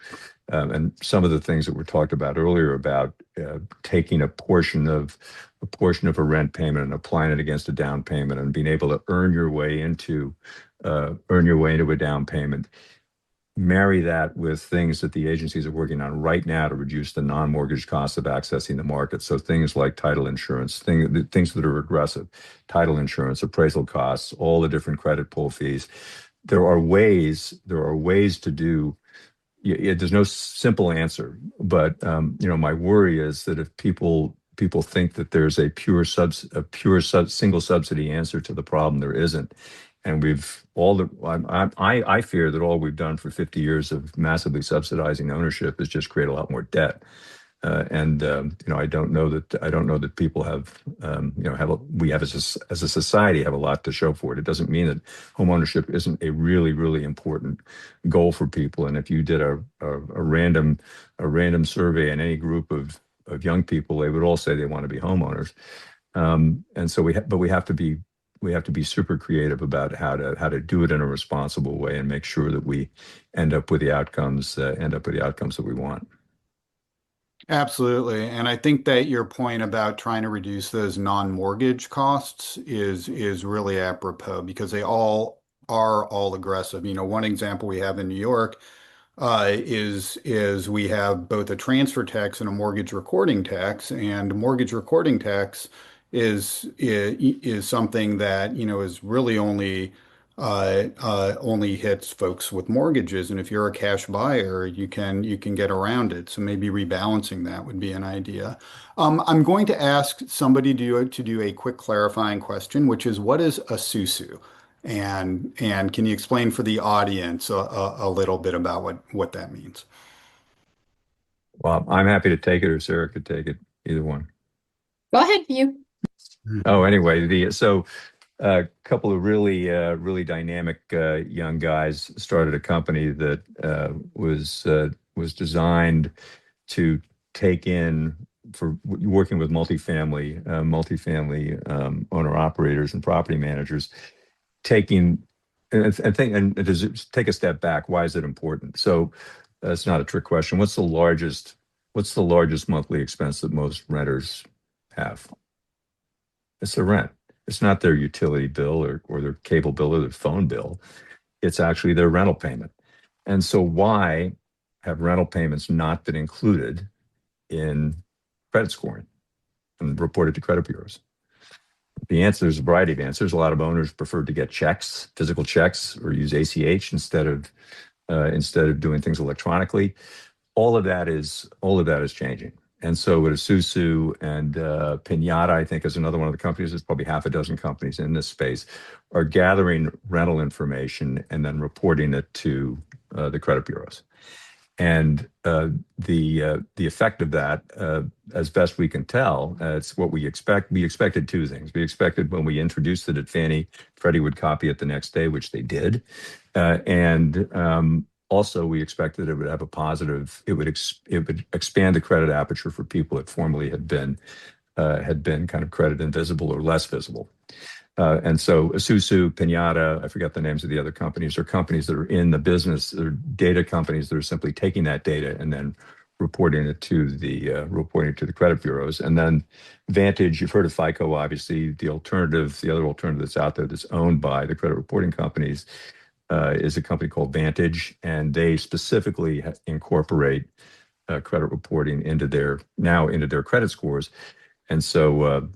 and some of the things that were talked about earlier about taking a portion of a rent payment and applying it against a down payment and being able to earn your way into a down payment. Marry that with things that the agencies are working on right now to reduce the non-mortgage costs of accessing the market. So things like title insurance, things that are regressive, title insurance, appraisal costs, all the different credit pull fees. There are ways to do. There's no simple answer, but my worry is that if people think that there's a pure single subsidy answer to the problem, there isn't. And I fear that all we've done for 50 years of massively subsidizing ownership is just create a lot more debt. I don't know that people have, we have as a society have a lot to show for it. It doesn't mean that homeownership isn't a really, really important goal for people. And if you did a random survey in any group of young people, they would all say they want to be homeowners. And so we have to be super creative about how to do it in a responsible way and make sure that we end up with the outcomes that we want. Absolutely. And I think that your point about trying to reduce those non-mortgage costs is really apropos, because they all are all aggressive. One example we have in New York is we have both a transfer tax and a mortgage recording tax, and mortgage recording tax is something that is really only hits folks with mortgages, and if you're a cash buyer, you can get around it. So maybe rebalancing that would be an idea. I'm going to ask somebody to do a quick clarifying question, which is, what is a SUSU? And can you explain for the audience a little bit about what that means? Well, I'm happy to take it, or Sarah could take it, either one. Go ahead, you. Oh, anyway, a couple of really dynamic young guys started a company that was designed to take in, for working with multifamily owner operators and property managers, take a step back. Why is it important? So that's not a trick question. What's the largest monthly expense that most renters have? It's the rent. It's not their utility bill or their cable bill or their phone bill. It's actually their rental payment. And so why have rental payments not been included in credit scoring and reported to credit bureaus? The answer is a variety of answers. A lot of owners prefer to get checks, physical checks, or use ACH instead of doing things electronically. All of that is changing. And so with Isuzu and Pinata, I think, is another one of the companies, there's probably half a dozen companies in this space, are gathering rental information and then reporting it to the credit bureaus. And the effect of that, as best we can tell, it's what we expect. We expected two things. We expected when we introduced it at Fannie, Freddie would copy it the next day, which they did. Also, we expected it would have a positive. It would expand the credit aperture for people that formerly had been kind of credit invisible or less visible. And so Isuzu, Pinata, I forget the names of the other companies, are companies that are in the business, they're data companies that are simply taking that data and then reporting it to the credit bureaus. And then Vantage, you've heard of FICO, obviously. The other alternative that's out there that's owned by the credit reporting companies is a company called Vantage, and they specifically incorporate credit reporting into their credit scores. And so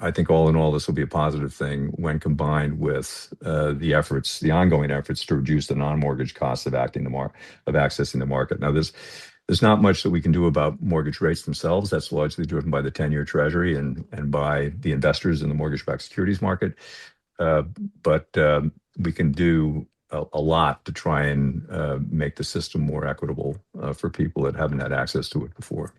I think all in all, this will be a positive thing when combined with the ongoing efforts to reduce the non-mortgage costs of accessing the market. Now, there's not much that we can do about mortgage rates themselves. That's largely driven by the 10-year Treasury and by the investors in the mortgage-backed securities market. But we can do a lot to try and make the system more equitable for people that haven't had access to it before.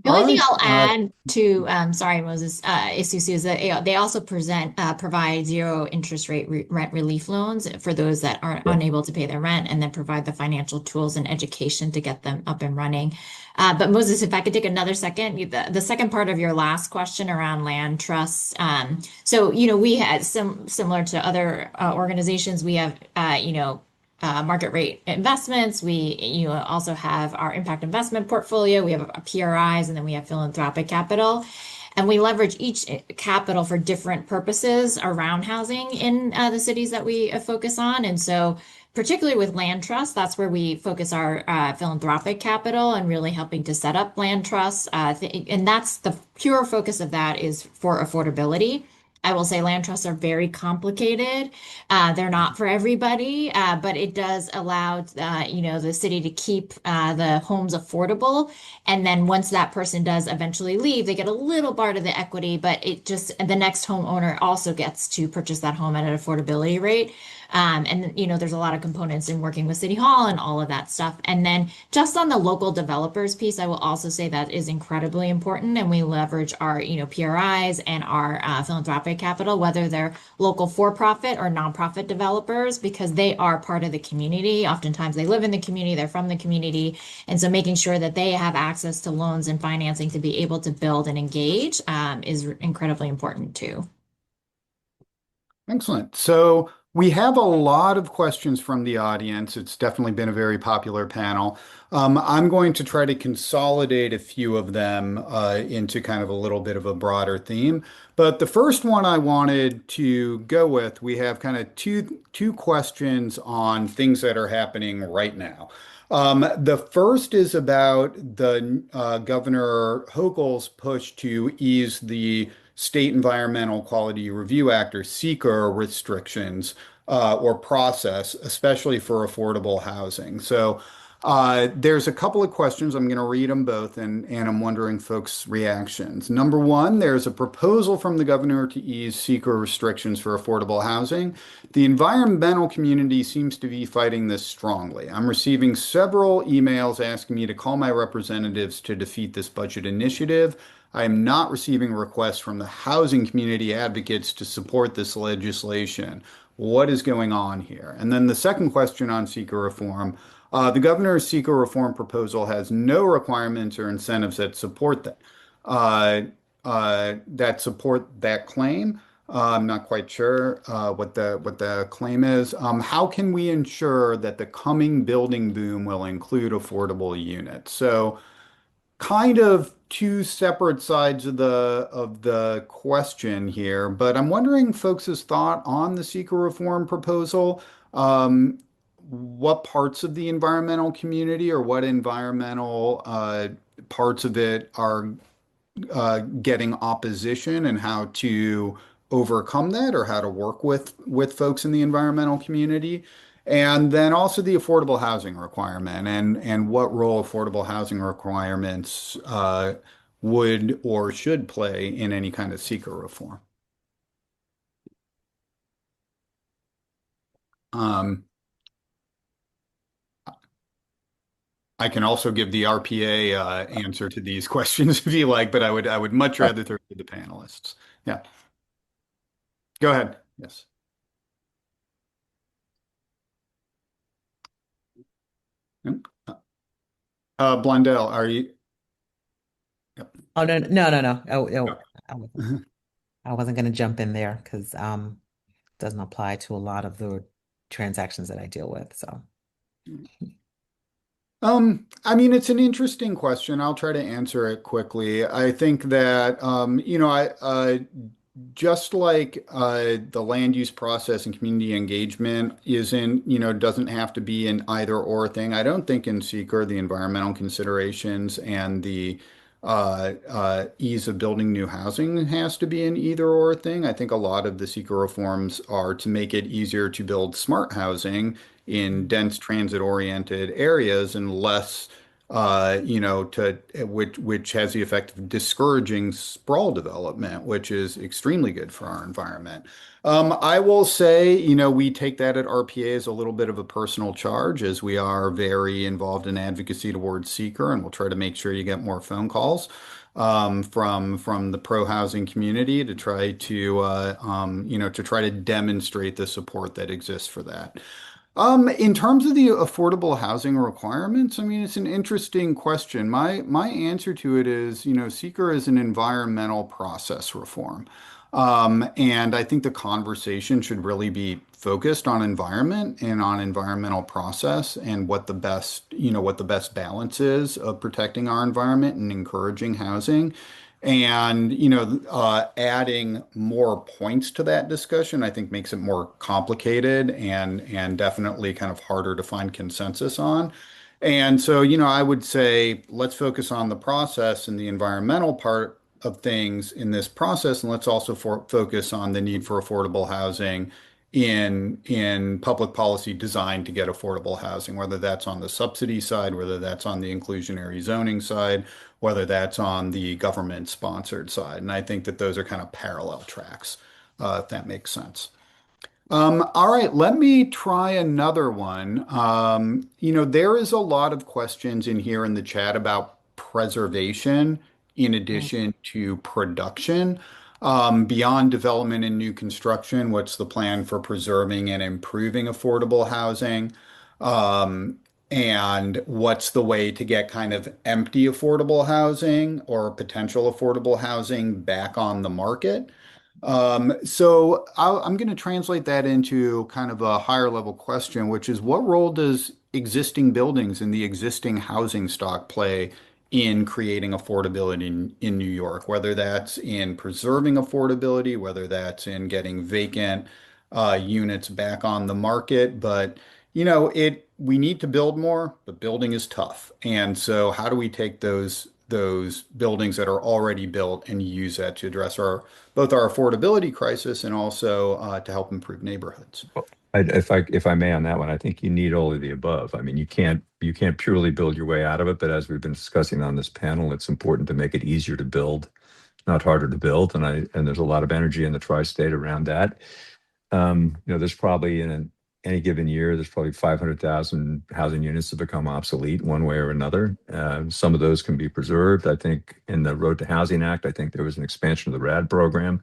The only All thing right. I'll add to, sorry, Moses, Isusu, is that they also provide zero interest rate rent relief loans for those that are Yeah. unable to pay their rent, and then provide the financial tools and education to get them up and running. But Moses, if I could take another second, the second part of your last question around land trusts. So, we had similar to other organizations, we have, market rate investments. We also have our impact investment portfolio. We have our PRIs, and then we have philanthropic capital. And we leverage each capital for different purposes around housing in the cities that we focus on. And so, particularly with land trusts, that's where we focus our philanthropic capital and really helping to set up land trusts. And that's the pure focus of that is for affordability. I will say land trusts are very complicated. They're not for everybody, but it does allow, the city to keep the homes affordable. And then once that person does eventually leave, they get a little part of the equity, but the next homeowner also gets to purchase that home at an affordability rate. There's a lot of components in working with City Hall and all of that stuff. And then just on the local developers piece, I will also say that is incredibly important. And we leverage our, PRIs and our philanthropic capital, whether they're local for-profit or nonprofit developers, because they are part of the community. Oftentimes they live in the community, they're from the community. And so making sure that they have access to loans and financing to be able to build and engage is incredibly important too. Excellent. So we have a lot of questions from the audience. It's definitely been a very popular panel. I'm going to try to consolidate a few of them into kind of a little bit of a broader theme. But the first one I wanted to go with, we have kind of two questions on things that are happening right now. The first is about the Governor Hochul's push to ease the State Environmental Quality Review Act, or SEQR, restrictions or process, especially for affordable housing. So there's a couple of questions. I'm going to read them both, and I'm wondering folks' reactions. Number one, there's a proposal from the governor to ease SEQR restrictions for affordable housing. The environmental community seems to be fighting this strongly. I'm receiving several emails asking me to call my representatives to defeat this budget initiative. I am not receiving requests from the housing community advocates to support this legislation. What is going on here? And then the second question on SEQR reform. The governor's SEQR reform proposal has no requirements or incentives that support that claim. I'm not quite sure what the claim is. How can we ensure that the coming building boom will include affordable units? So kind of two separate sides of the question here, but I'm wondering folks' thought on the SEQR reform proposal. What parts of the environmental community or what environmental parts of it are getting opposition, and how to overcome that, or how to work with folks in the environmental community. And then also the affordable housing requirement, and what role affordable housing requirements would or should play in any kind of SEQR reform. I can also give the RPA answer to these questions if you like, but I would much rather throw to the panelists. Yeah. Go ahead. Yes. Blondell, are you? Yep. Oh, no. Okay. I wasn't going to jump in there because doesn't apply to a lot of the transactions that I deal with. So, I mean, it's an interesting question. I'll try to answer it quickly. I think that, just like the land use process and community engagement isn't, doesn't have to be an either or thing. I don't think in seeker the environmental considerations and the ease of building new housing has to be an either or thing. I think a lot of the seeker reforms are to make it easier to build smart housing in dense transit-oriented areas and less which has the effect of discouraging sprawl development, which is extremely good for our environment. I will say, we take that at RPA as a little bit of a personal charge, as we are very involved in advocacy towards seeker, and we'll try to make sure you get more phone calls from the pro housing community to try to demonstrate the support that exists for that. In terms of the affordable housing requirements, I mean, it's an interesting question. My answer to it is, seeker is an environmental process reform. And I think the conversation should really be focused on environment and on environmental process and what the best balance is of protecting our environment and encouraging housing. And, adding more points to that discussion, I think makes it more complicated and definitely kind of harder to find consensus on. And so, I would say let's focus on the process and the environmental part of things in this process, and let's also focus on the need for affordable housing in public policy designed to get affordable housing, whether that's on the subsidy side, whether that's on the inclusionary zoning side, whether that's on the government sponsored side. And I think that those are kind of parallel tracks, if that makes sense. All right, let me try another one. There is a lot of questions in here in the chat about preservation in addition to production. Beyond development and new construction, what's the plan for preserving and improving affordable housing? And what's the way to get kind of empty affordable housing or potential affordable housing back on the market? I'm going to translate that into kind of a higher level question, which is what role does existing buildings and the existing housing stock play in creating affordability in New York, whether that's in preserving affordability, whether that's in getting vacant units back on the market. But we need to build more, but building is tough. And so how do we take those buildings that are already built and use that to address both our affordability crisis and also to help improve neighborhoods? Well, if I may on that one, I think you need all of the above. I mean, you can't purely build your way out of it, but as we've been discussing on this panel, it's important to make it easier to build, not harder to build. And there's a lot of energy in the tri-state around that. There's probably in any given year, there's probably 500,000 housing units that become obsolete one way or another. Some of those can be preserved. I think in the Road to Housing Act, I think there was an expansion of the RAD program.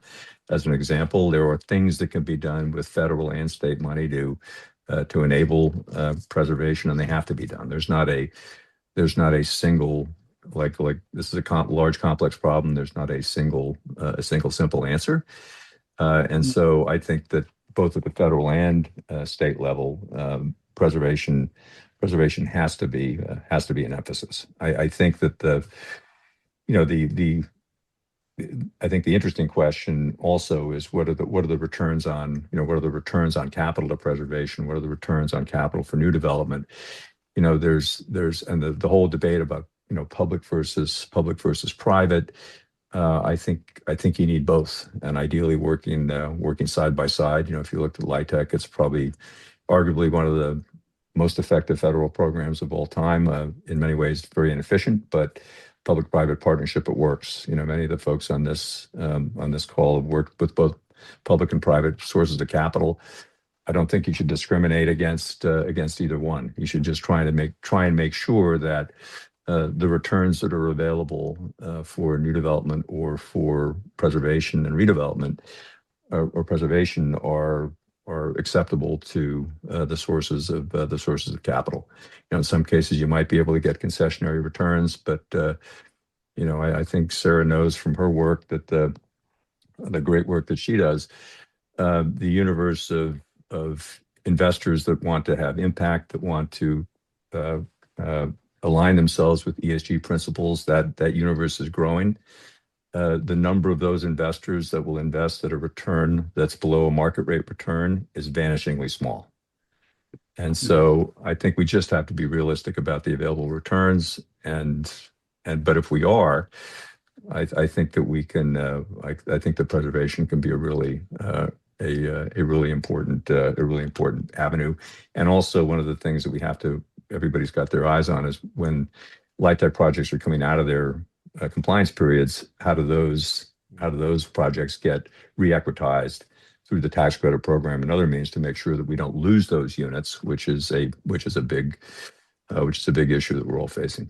As an example, there are things that can be done with federal and state money to enable preservation, and they have to be done. There's not a single like this is a large complex problem. There's not a single simple answer. And so I think that both at the federal and state level, preservation has to be an emphasis. I think that I think the interesting question also is what are the returns on capital to preservation? What are the returns on capital for new development? There's the whole debate about public versus private. I think you need both, and ideally working side by side. If you looked at LIHTC, it's probably arguably one of the most effective federal programs of all time. In many ways, very inefficient, but public-private partnership, it works. Many of the folks on this call have worked with both public and private sources of capital. I don't think you should discriminate against either one. You should just try and make sure that the returns that are available for new development or for preservation and redevelopment or preservation are acceptable to the sources of capital. In some cases, you might be able to get concessionary returns, but I think Sarah knows from her work that the great work that she does, the universe of investors that want to have impact, that want to align themselves with ESG principles, that universe is growing. the number of those investors that will invest at a return that's below a market rate return is vanishingly small. And so I think we just have to be realistic about the available returns. But if we are, I think that we can. I think that preservation can be a really important avenue. And also one of the things that everybody's got their eyes on is when LIHTC projects are coming out of their compliance periods, how do those projects get re-equitized through the tax credit program and other means to make sure that we don't lose those units, which is a big issue that we're all facing.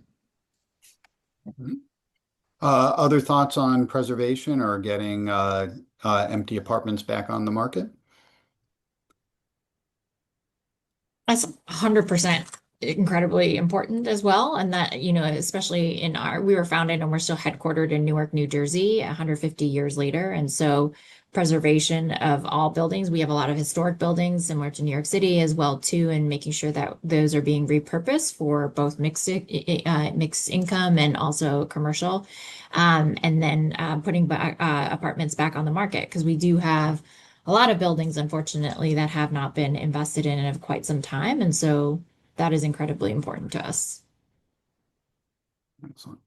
Other thoughts on preservation or getting empty apartments back on the market? That's 100% incredibly important as well. And that, especially we were founded and we're still headquartered in Newark, New Jersey, 150 years later. And so preservation of all buildings, we have a lot of historic buildings similar to New York City as well too, and making sure that those are being repurposed for both mixed income and also commercial. And then putting apartments back on the market, because we do have a lot of buildings, unfortunately, that have not been invested in quite some time. And so that is incredibly important to us. Excellent.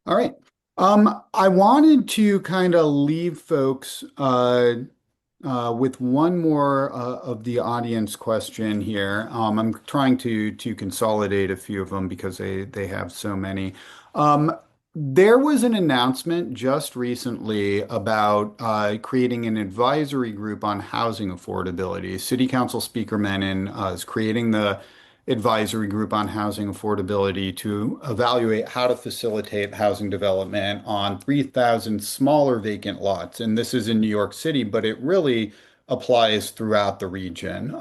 All right. I wanted to kind of leave folks with one more of the audience question here. I'm trying to consolidate a few of them because they have so many. There was an announcement just recently about creating an advisory group on housing affordability. City Council Speaker Menon is creating the advisory group on housing affordability to evaluate how to facilitate housing development on 3,000 smaller vacant lots. And this is in New York City, but it really applies throughout the region.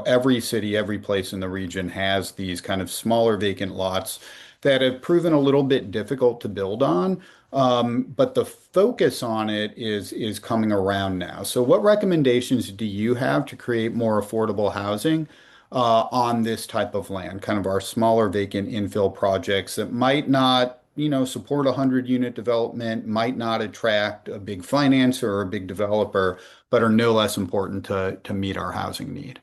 Every city, every place in the region has these kind of smaller vacant lots that have proven a little bit difficult to build on. But the focus on it is coming around now. So what recommendations do you have to create more affordable housing on this type of land, kind of our smaller vacant infill projects that might not, support 100-unit development, might not attract a big financer or a big developer, but are no less important to meet our housing need?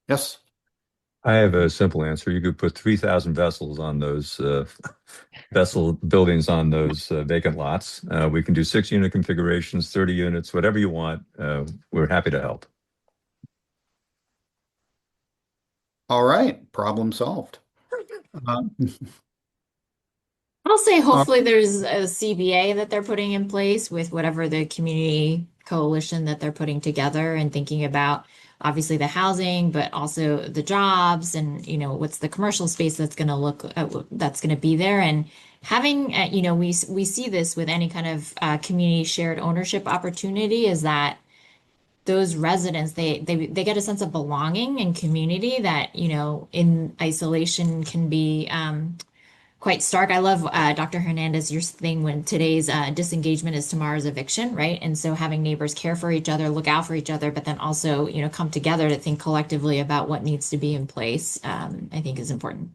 Yes. I have a simple answer. You could put 3,000 vessels on those vessel buildings on those vacant lots. We can do 6-unit configurations, 30 units, whatever you want. We're happy to help. All right, problem solved. I'll say hopefully there's a CBA that they're putting in place with whatever the community coalition that they're putting together, and thinking about obviously the housing, but also the jobs and, what's the commercial space that's going to be there. And having, we see this with any kind of community shared ownership opportunity, is that those residents, they get a sense of belonging and community that, in isolation can be quite stark. I love Dr. Hernandez, your thing when today's disengagement is tomorrow's eviction, right? And so having neighbors care for each other, look out for each other, but then also, come together to think collectively about what needs to be in place, I think is important.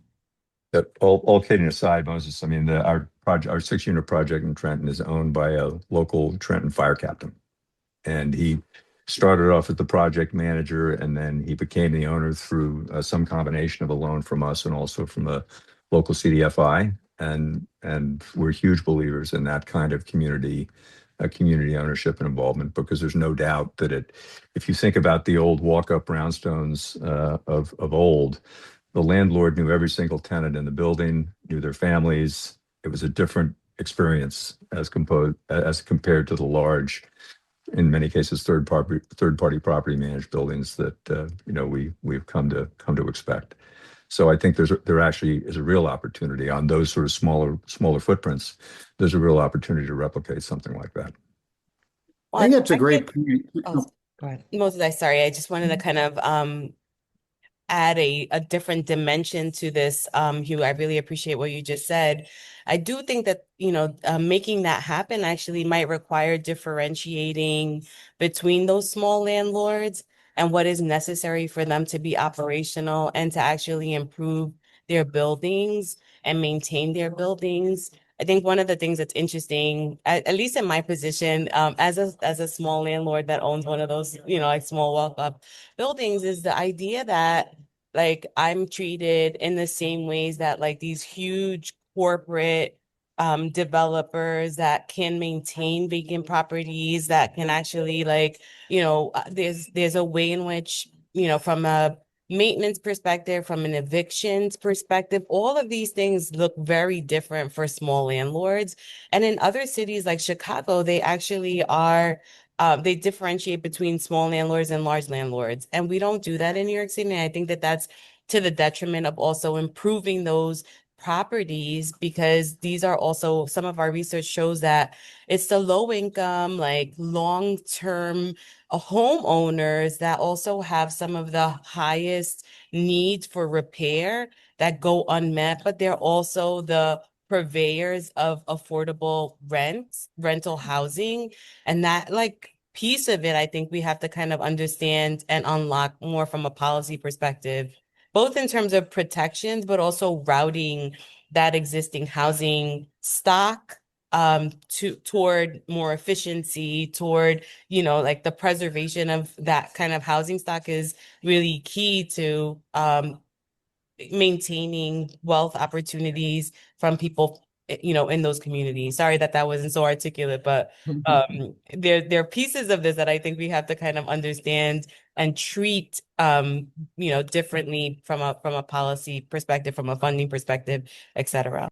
All kidding aside, Moses, I mean, our 6-unit project in Trenton is owned by a local Trenton fire captain. And he started off as the project manager, and then he became the owner through some combination of a loan from us and also from a local CDFI, and we're huge believers in that kind of community ownership and involvement, because there's no doubt that if you think about the old walk-up brownstones of old, the landlord knew every single tenant in the building, knew their families. It was a different experience as compared to the large, in many cases, third-party property managed buildings that we've come to expect. So I think there actually is a real opportunity on those sort of smaller footprints. There's a real opportunity to replicate something like that. I think that's a great point. Oh, go ahead. Moses, sorry, I just wanted to kind of add a different dimension to this. Hugh, I really appreciate what you just said. I do think that, making that happen actually might require differentiating between those small landlords and what is necessary for them to be operational and to actually improve their buildings. and maintain their buildings. I think one of the things that's interesting, at least in my position, as a small landlord that owns one of those, like small walk-up buildings, is the idea that like I'm treated in the same ways that like these huge corporate developers that can maintain vacant properties, that can actually like, there's a way in which, from a maintenance perspective, from an evictions perspective, all of these things look very different for small landlords. And in other cities like Chicago, they actually are, they differentiate between small landlords and large landlords. And we don't do that in New York City. And I think that that's to the detriment of also improving those properties, because these are also, some of our research shows that it's the low income, like long-term homeowners that also have some of the highest needs for repair that go unmet, but they're also the purveyors of affordable rental housing. And that like piece of it, I think we have to kind of understand and unlock more from a policy perspective, both in terms of protections, but also routing that existing housing stock toward more efficiency, toward, like the preservation of that kind of housing stock is really key to maintaining wealth opportunities from people, in those communities. Sorry that wasn't so articulate, but there are pieces of this that I think we have to kind of understand and treat, differently from a policy perspective, from a funding perspective, et cetera.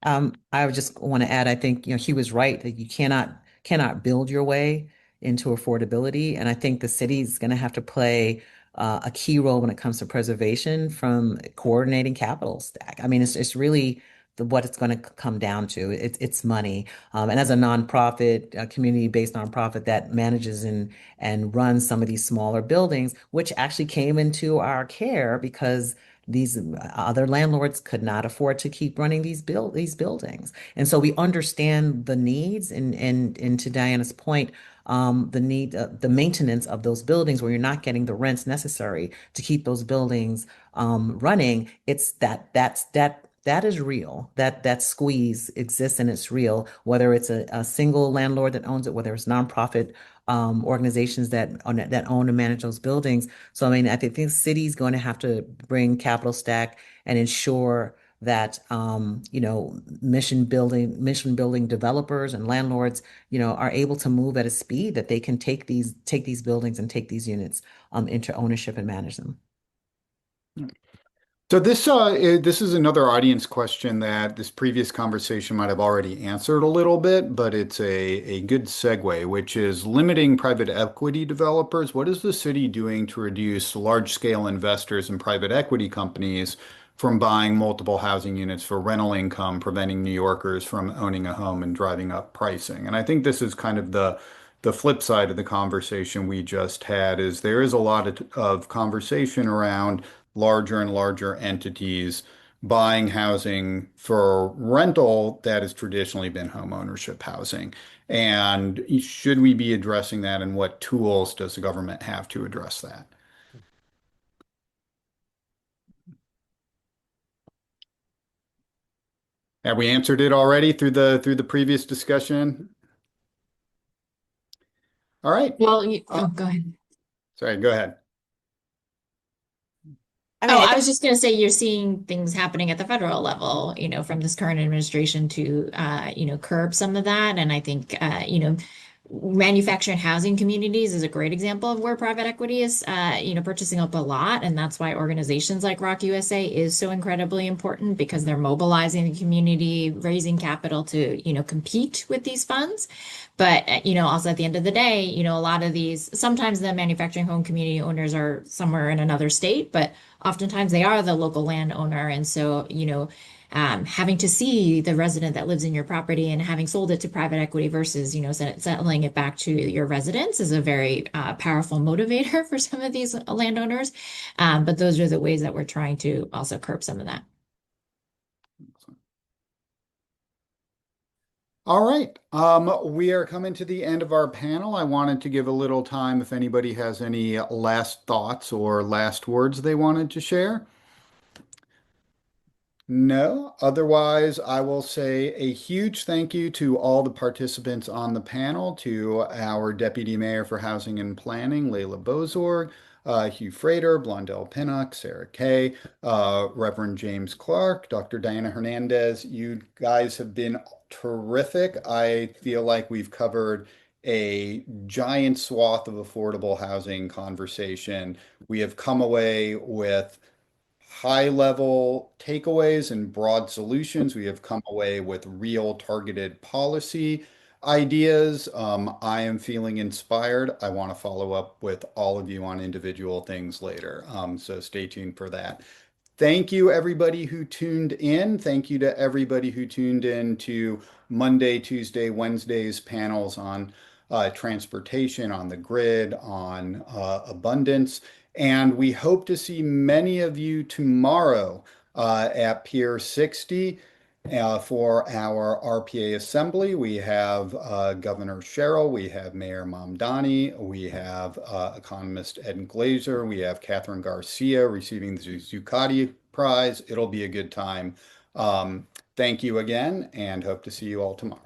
I would just want to add, I think, he was right that you cannot build your way into affordability. And I think the city is going to have to play a key role when it comes to preservation from coordinating capital stack. I mean, it's really what it's going to come down to. It's money. And as a nonprofit, a community-based nonprofit that manages and runs some of these smaller buildings, which actually came into our care because these other landlords could not afford to keep running these buildings. And so we understand the needs, and to Diana's point, the need, the maintenance of those buildings where you're not getting the rents necessary to keep those buildings running. It's that is real. That squeeze exists and it's real, whether it's a single landlord that owns it, whether it's nonprofit organizations that own and manage those buildings. So I mean, I think the city's going to have to bring capital stack and ensure that mission building developers and landlords, are able to move at a speed that they can take these buildings and take these units into ownership and manage them. So this is another audience question that this previous conversation might have already answered a little bit, but it's a good segue, which is limiting private equity developers. What is the city doing to reduce large-scale investors and private equity companies from buying multiple housing units for rental income, preventing New Yorkers from owning a home and driving up pricing? And I think this is kind of the flip side of the conversation we just had, is there is a lot of conversation around larger and larger entities buying housing for rental that has traditionally been home ownership housing. And should we be addressing that, and what tools does the government have to address that? Have we answered it already through the previous discussion? All right. Well, go ahead. Sorry, go ahead. I was just going to say you're seeing things happening at the federal level, from this current administration to, curb some of that. And I think, manufactured housing communities is a great example of where private equity is, purchasing up a lot. And that's why organizations like Rock USA is so incredibly important, because they're mobilizing the community, raising capital to, compete with these funds. But, also at the end of the day, a lot of these, sometimes the manufacturing home community owners are somewhere in another state, but oftentimes they are the local landowner. And so, having to see the resident that lives in your property and having sold it to private equity versus, settling it back to your residence is a very powerful motivator for some of these landowners. But those are the ways that we're trying to also curb some of that. All right. We are coming to the end of our panel. I wanted to give a little time if anybody has any last thoughts or last words they wanted to share. No, otherwise, I will say a huge thank you to all the participants on the panel, to our Deputy Mayor for Housing and Planning, Layla Bozorg, Hugh Frater, Blondell Pinnock, Sarah Kay, Reverend James Clark, Dr. Diana Hernandez. You guys have been terrific. I feel like we've covered a giant swath of affordable housing conversation. We have come away with high level takeaways and broad solutions. We have come away with real targeted policy ideas. I am feeling inspired. I want to follow up with all of you on individual things later. So stay tuned for that. Thank you, everybody who tuned in. Thank you to everybody who tuned in to Monday, Tuesday, Wednesday's panels on transportation, on the grid, on abundance. And we hope to see many of you tomorrow at Pier 60 for our RPA assembly. We have Governor Sherrill, we have Mayor Mamdani, we have economist Ed Glazer, we have Catherine Garcia receiving the Zuccotti Prize. It'll be a good time. Thank you again and hope to see you all tomorrow.